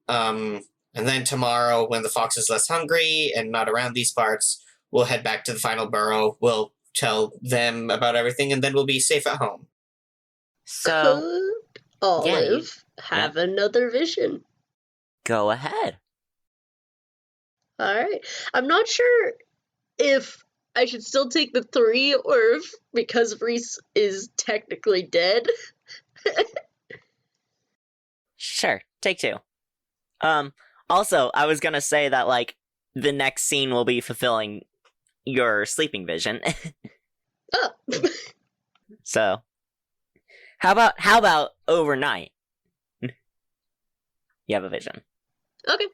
And then tomorrow, when the fox is less hungry and not around these parts, we'll head back to the final burrow. We'll tell them about everything, and then we'll be safe at home. So, Could Olive have another vision? go ahead. Alright. I'm not sure if I should still take the 3 or if, because Reese is technically dead. Sure, take 2. Also, I was gonna say that, like, the next scene will be fulfilling your sleeping vision. Oh. So, how about overnight? You have a vision. Okay.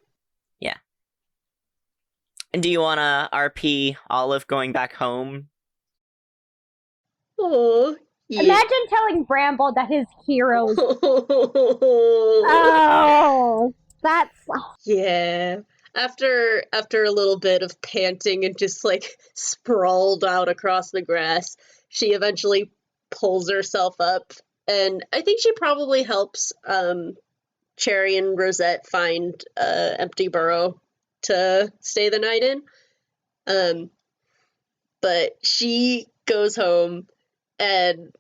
And do you want to RP Olive going back home? Oh, yeah. Imagine telling Bramble that his heroes. Oh, that's. Yeah. After a little bit of panting and just like sprawled out across the grass, she eventually pulls herself up, and I think she probably helps Cherry and Rosette find empty burrow to stay the night in. But she goes home, and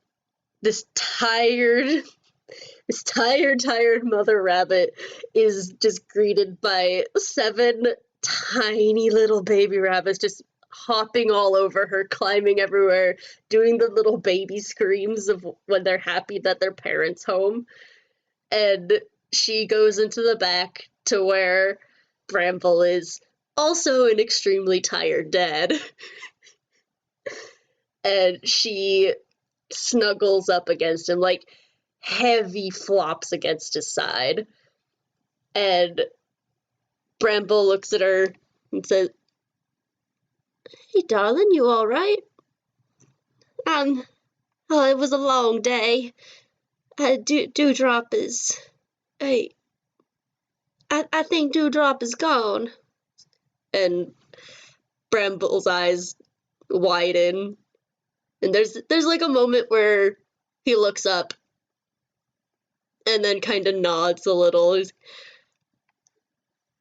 this tired mother rabbit is just greeted by 7 tiny little baby rabbits just hopping all over her, climbing everywhere, doing the little baby screams of when they're happy that their parents' home. And she goes into the back to where Bramble is, also an extremely tired dad. And she snuggles up against him, like heavy flops against his side. And Bramble looks at her and says, "Hey, darling, you all right?" Oh, it was a long day. Dewdrop is... I think Dewdrop is gone. And Bramble's eyes widen. And there's like a moment where he looks up and then kind of nods a little.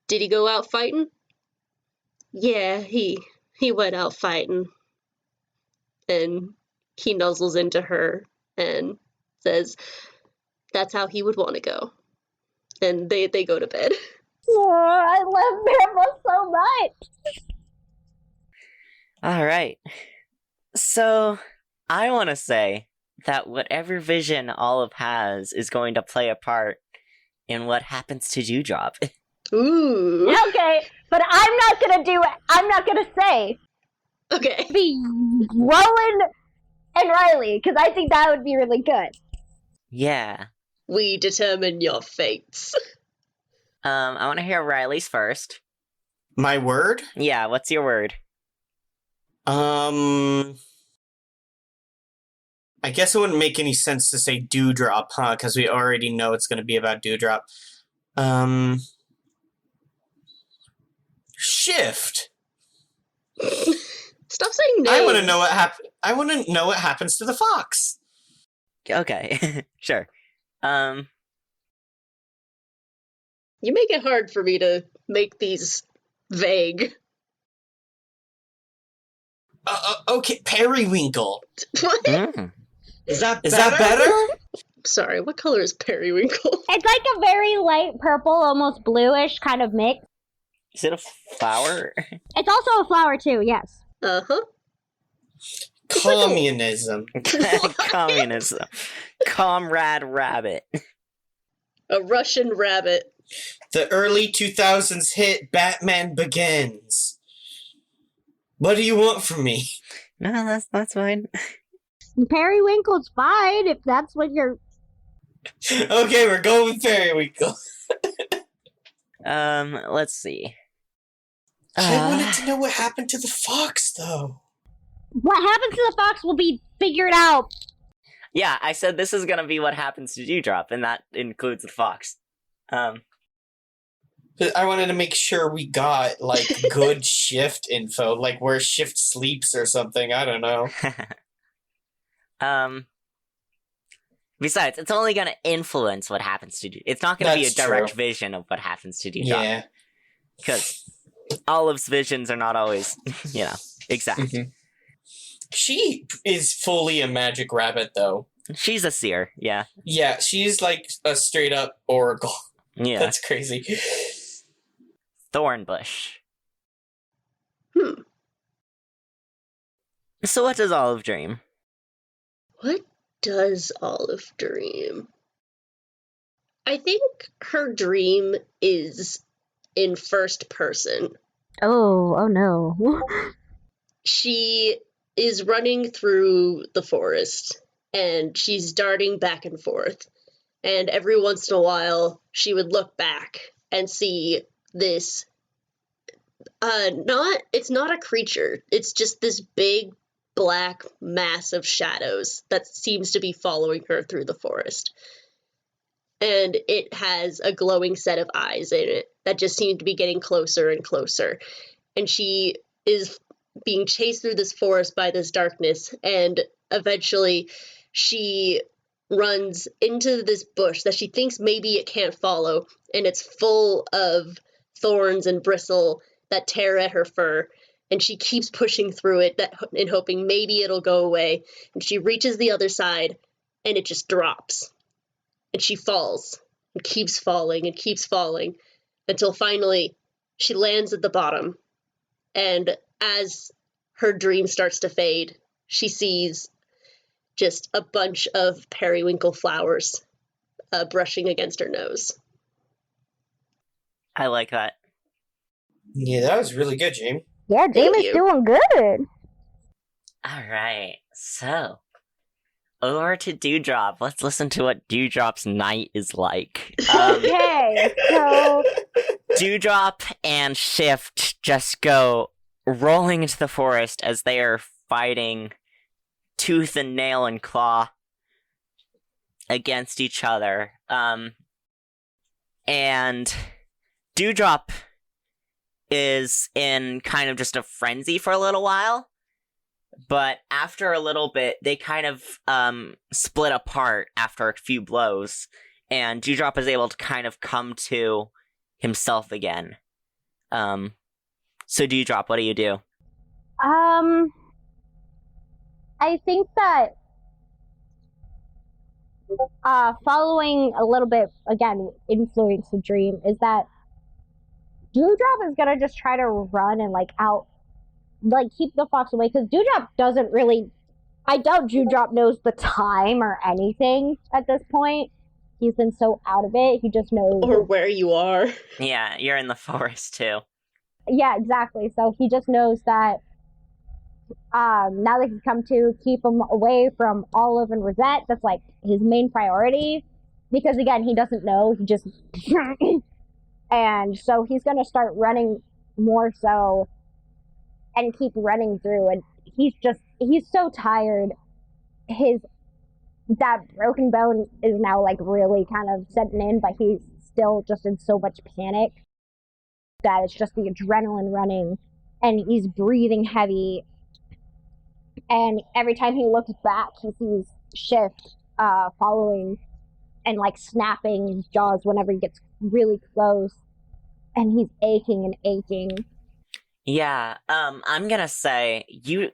Did he go out fighting? Yeah, he went out fighting. And he nuzzles into her and says that's how he would want to go. And they go to bed. Oh, I love Bramble so much. All right. So, I want to say that whatever vision Olive has is going to play a part in what happens to Dewdrop. Ooh. Okay, but I'm not gonna say. Okay. Be Rowan and Riley, because I think that would be really good. Yeah. We determine your fates. I want to hear Riley's first. My word? Yeah, what's your word? I guess it wouldn't make any sense to say Dewdrop, huh? Because we already know it's going to be about Dewdrop. Shift. Stop saying names. I want to know what I want to know what happens to the fox. Okay, sure. You make it hard for me to make these vague. Okay, Periwinkle. What? Mm. Is that better? Sorry, what color is periwinkle? It's like a very light purple, almost bluish kind of mix. Is it a flower? It's also a flower too, yes. Uh-huh. Communism. Communism. Comrade Rabbit. A Russian rabbit. The early 2000s hit Batman Begins. What do you want from me? No, that's fine. Periwinkle's fine if that's what you're... Okay, we're going with Periwinkle. Let's see. I wanted to know what happened to the fox, though. What happens to the fox will be figured out. Yeah, I said this is gonna be what happens to Dewdrop, and that includes the fox. But I wanted to make sure we got, like, good Shift info, like where Shift sleeps or something, I don't know. Besides, it's only gonna influence what happens to Dewdrop. It's not gonna be a That's direct true. vision of what happens to Dewdrop. Yeah. Because Olive's visions are not always, exact. Mhm. She is fully a magic rabbit, though. She's a seer, yeah. Yeah, she's like a straight up oracle. Yeah. That's crazy. Thornbush. Hmm. So what does Olive dream? What does Olive dream? I think her dream is in first person. Oh no. She is running through the forest and she's darting back and forth. And every once in a while, she would look back and see this. It's not a creature. It's just this big black mass of shadows that seems to be following her through the forest. And it has a glowing set of eyes in it that just seem to be getting closer and closer. And she is being chased through this forest by this darkness, and eventually she runs into this bush that she thinks maybe it can't follow, and it's full of thorns and bristle that tear at her fur, and she keeps pushing through it and hoping maybe it'll go away, and she reaches the other side, and it just drops, and she falls, and keeps falling, until finally she lands at the bottom, and as her dream starts to fade, she sees just a bunch of periwinkle flowers brushing against her nose. I like that. Yeah, that was really good, Jamie. Yeah, Jamie's you. doing good. Alright, so over to Dewdrop. Let's listen to what Dewdrop's night is like. Okay, so Dewdrop and Shift just go rolling into the forest as they are fighting tooth and nail and claw against each other. And Dewdrop is in kind of just a frenzy for a little while, but after a little bit, they kind of split apart after a few blows, and Dewdrop is able to kind of come to himself again. So Dewdrop, what do you do? I think that following a little bit, again, influence the dream, is that Dewdrop is gonna just try to run and keep the fox away, because Dewdrop doesn't really, I doubt Dewdrop knows the time or anything at this point. He's been so out of it, he just knows. Or where you are. Yeah, you're in the forest too. Yeah, exactly. So he just knows that now that he's come to keep him away from Olive and Rosette, that's like his main priority. Because again, he doesn't know. He just And so he's gonna start running more so and keep running through, and he's so tired. That broken bone is now like really kind of setting in, but he's still just in so much panic that it's just the adrenaline running, and he's breathing heavy. And every time he looks back, he sees Shift following and like snapping his jaws whenever he gets really close, and he's aching and aching. Yeah, I'm gonna say you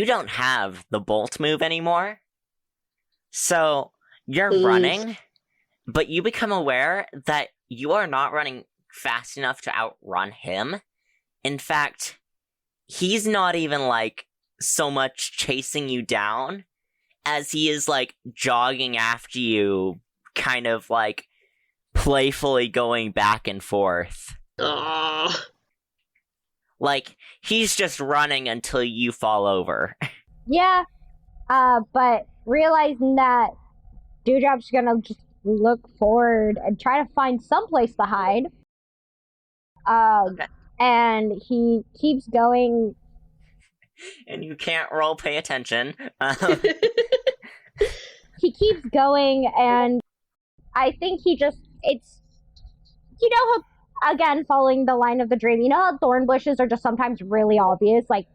don't have the bolt move anymore. So you're Oof. running, but you become aware that you are not running fast enough to outrun him. In fact, he's not even like so much chasing you down as he is like jogging after you, kind of like playfully going back and forth. Aww. Like, he's just running until you fall over. Yeah, but realizing that Dewdrop's gonna just look forward and try to find someplace to hide. Okay. And he keeps going. And you can't roll pay attention. He keeps going, and I think it's, you know how, again, following the line of the dream, you know how thorn bushes are just sometimes really obvious, like,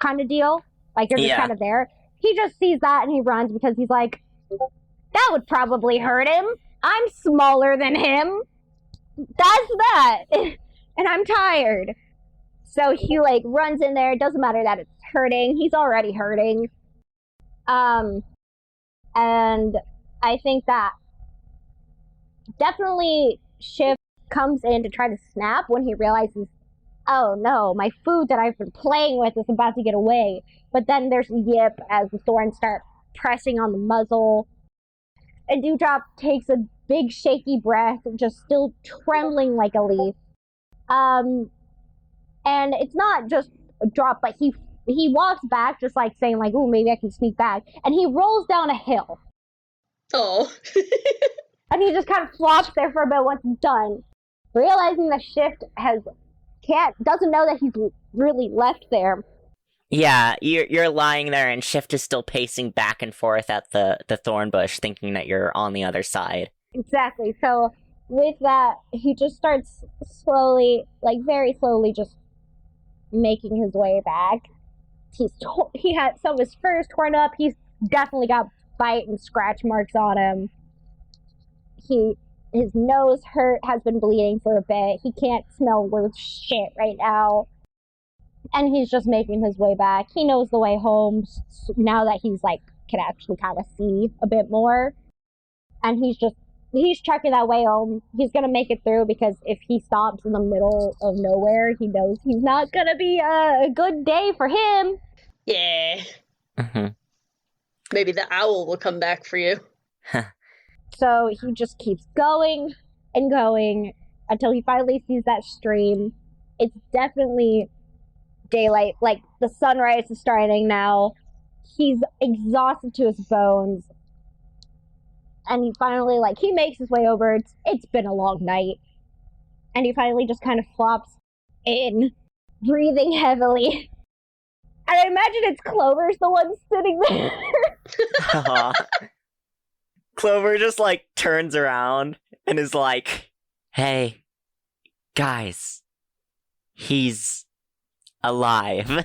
kind of deal? Like, you're just Yeah. kind of there. He just sees that and he runs because he's like, that would probably hurt him. I'm smaller than him. That's that. And I'm tired. So he, like, runs in there. It doesn't matter that it's hurting. He's already hurting. And I think that definitely Shift comes in to try to snap when he realizes, oh no, my food that I've been playing with is about to get away. But then there's Yip as the thorns start pressing on the muzzle. And Dewdrop takes a big shaky breath, just still trembling like a leaf. And it's not just a drop, but he walks back just like saying like, ooh, maybe I can sneak back. And he rolls down a hill. Oh. And he just kind of flops there for a bit once it's done. Realizing that Shift doesn't know that he's really left there. Yeah, you're lying there and Shift is still pacing back and forth at the thorn bush, thinking that you're on the other side. Exactly. So with that, he just starts slowly, like very slowly, just making his way back. He had some of his fur's torn up. He's definitely got bite and scratch marks on him. His nose has been bleeding for a bit. He can't smell worth shit right now. And he's just making his way back. He knows the way home now that he's like can actually kind of see a bit more. And he's trekking that way home. He's gonna make it through because if he stops in the middle of nowhere, he knows he's not gonna be a good day for him. Yeah. Mm-hmm. Maybe the owl will come back for you. So he just keeps going and going until he finally sees that stream. It's definitely daylight. Like, the sunrise is starting now. He's exhausted to his bones. And he finally, he makes his way over. It's been a long night. And he finally just kind of flops in, breathing heavily. And I imagine it's Clover's the one sitting there. Clover just, turns around and is like, hey, guys, he's alive. That's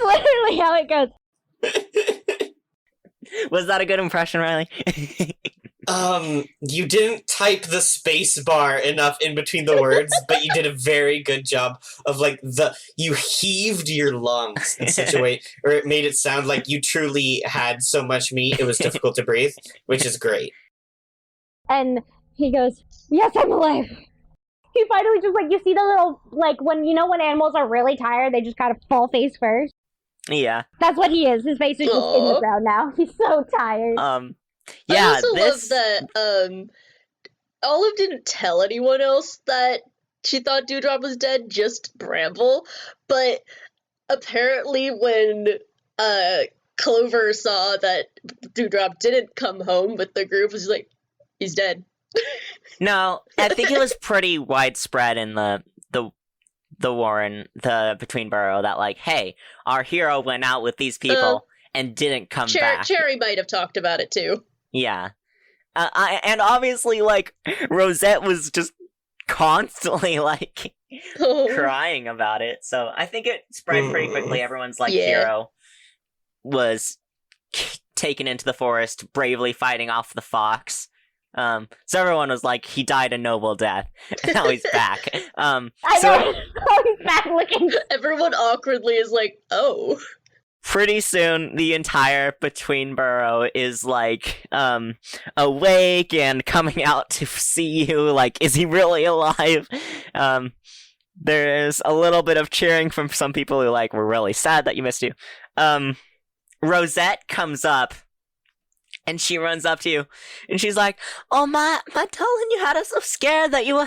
literally how it goes. Was that a good impression, Riley? You didn't type the space bar enough in between the words, but you did a very good job of you heaved your lungs in such a way, or it made it sound like you truly had so much meat it was difficult to breathe, which is great. And he goes, yes, I'm alive. He finally just, you see the little, when animals are really tired, they just kind of fall face first. Yeah. That's what he is. His face is just in the Aw. ground now. He's so tired. Yeah, I also love that Olive didn't tell anyone else that she thought Dewdrop was dead, just Bramble. But apparently when Clover saw that Dewdrop didn't come home with the group, was like, he's dead. No, I think it was pretty widespread in the Warren, the Between Borough, that like, hey, our hero went out with these people and didn't come back. Cherry might have talked about it too. Yeah. And obviously, like, Rosette was just constantly, like, crying about it. So I think it spread pretty quickly. Everyone's, like, hero was taken into the forest, bravely fighting off the fox. So everyone was like, he died a noble death. Now he's back. I know. He's back looking. Everyone awkwardly is like, oh. Pretty soon, the entire Between Borough is, like, awake and coming out to see you, like, is he really alive? There's a little bit of cheering from some people who, like, were really sad that you missed you. Rosette comes up, and she runs up to you, and she's like, oh, my darling, you had us so scared that you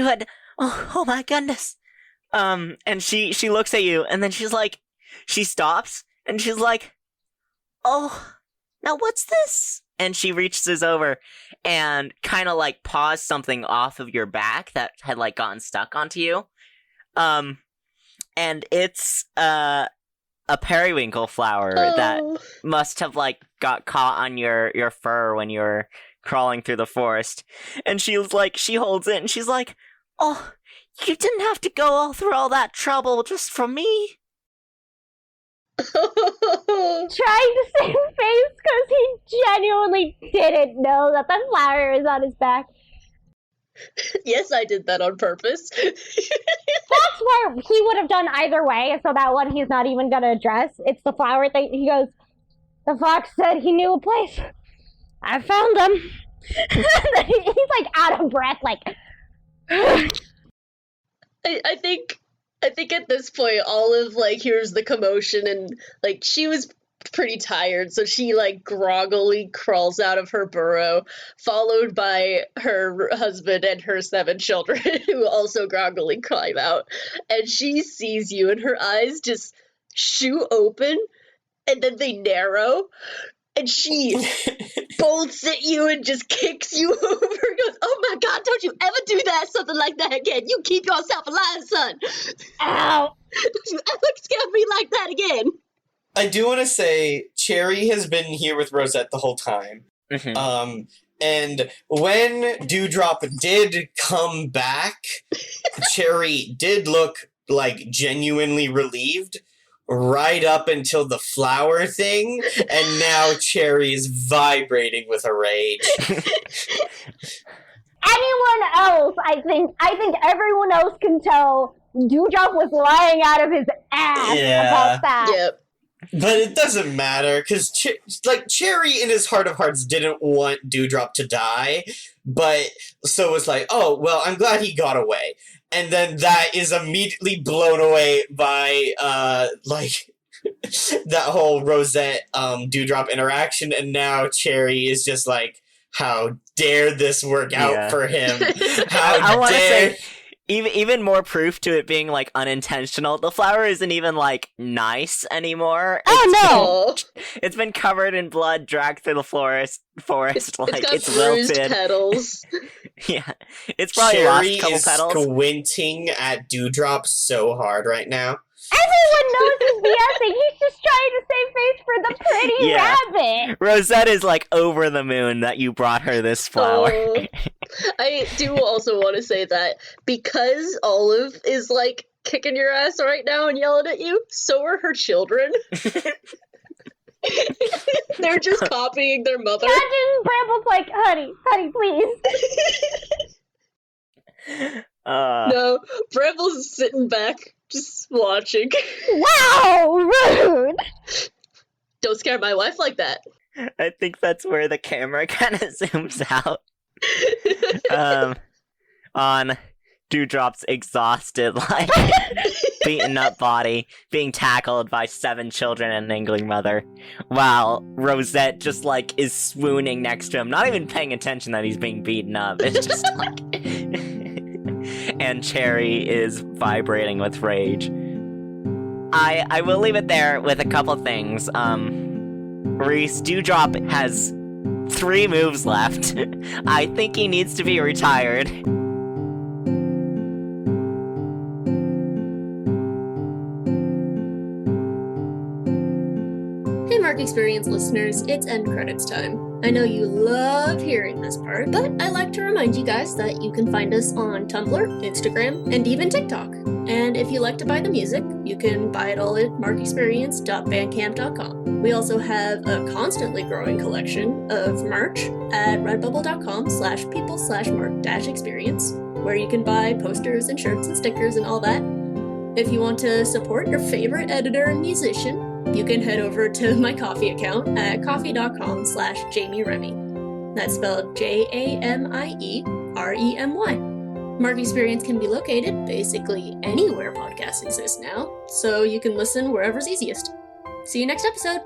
had, oh my goodness. And she looks at you, and then she's like, she stops, and she's like, oh, now what's this? And she reaches over and kind of, like, paws something off of your back that had, like, gotten stuck onto you. And it's, a periwinkle flower that must have, like, got caught on your fur when you were crawling through the forest. And she was like, she holds it, and she's like, oh, you didn't have to go through all that trouble just for me. Trying to save face because he genuinely didn't know that the flower is on his back. Yes, I did that on purpose. That's where he would have done either way, so that one he's not even gonna address. It's the flower thing. He goes, the fox said he knew a place. I found them. He's like out of breath, like. I think at this point, Olive, like, hears the commotion, and, like, she was pretty tired, so she, like, groggily crawls out of her burrow, followed by her husband and her 7 children, who also groggily climb out. And she sees you, and her eyes just shoot open, and then they narrow, and she bolts at you and just kicks you over, goes, oh my god, don't you ever do something like that again. You keep yourself alive, son. Ow. Don't you ever scare me like that again. I do want to say, Cherry has been here with Rosette the whole time. Mm-hmm. And when Dewdrop did come back, Cherry did look, like, genuinely relieved. Right up until the flower thing, and now Cherry is vibrating with a rage. Anyone else, I think everyone else can tell Dewdrop was lying out of his ass about that. Yep. But it doesn't matter, because Cherry in his heart of hearts didn't want Dewdrop to die, but so it's like, oh, well, I'm glad he got away. And then that is immediately blown away by, that whole Rosette, Dewdrop interaction, and now Cherry is just like, how dare this work out for him? I want to say, even more proof to it being, like, unintentional. The flower isn't even, like, nice anymore. Oh, no! It's been covered in blood, dragged through the forest. Like, got it's bruised wilted. petals. Yeah, it's probably Cherry lost a couple is petals. squinting at Dewdrop so hard right now. Everyone knows he's BSing. He's just trying to save face for the pretty rabbit. Rosette is, like, over the moon that you brought her this flower. I do also want to say that because Olive is, like, kicking your ass right now and yelling at you, so are her children. They're just copying their mother. Imagine Bramble's like, honey, please. No, Bramble's sitting back, just watching. Wow, rude. Don't scare my wife like that. I think that's where the camera kind of zooms out. On Dewdrop's exhausted, like, beaten up body, being tackled by 7 children and an angry mother, while Rosette just, like, is swooning next to him, not even paying attention that he's being beaten up. It's just like... And Cherry is vibrating with rage. I will leave it there with a couple things. Reese, Dewdrop has 3 moves left. I think he needs to be retired. Hey Mark Experience listeners, it's end credits time. I know you love hearing this part, but I like to remind you guys that you can find us on Tumblr, Instagram, and even TikTok. And if you like to buy the music, you can buy it all at markexperience.bandcamp.com. We also have a constantly growing collection of merch at redbubble.com/people/mark-experience, where you can buy posters and shirts and stickers and all that. If you want to support your favorite editor and musician, you can head over to my Ko-fi account at ko-fi.com/Jamie Remy. That's spelled JAMIEREMY. Mark Experience can be located basically anywhere podcasts exist now, so you can listen wherever's easiest. See you next episode!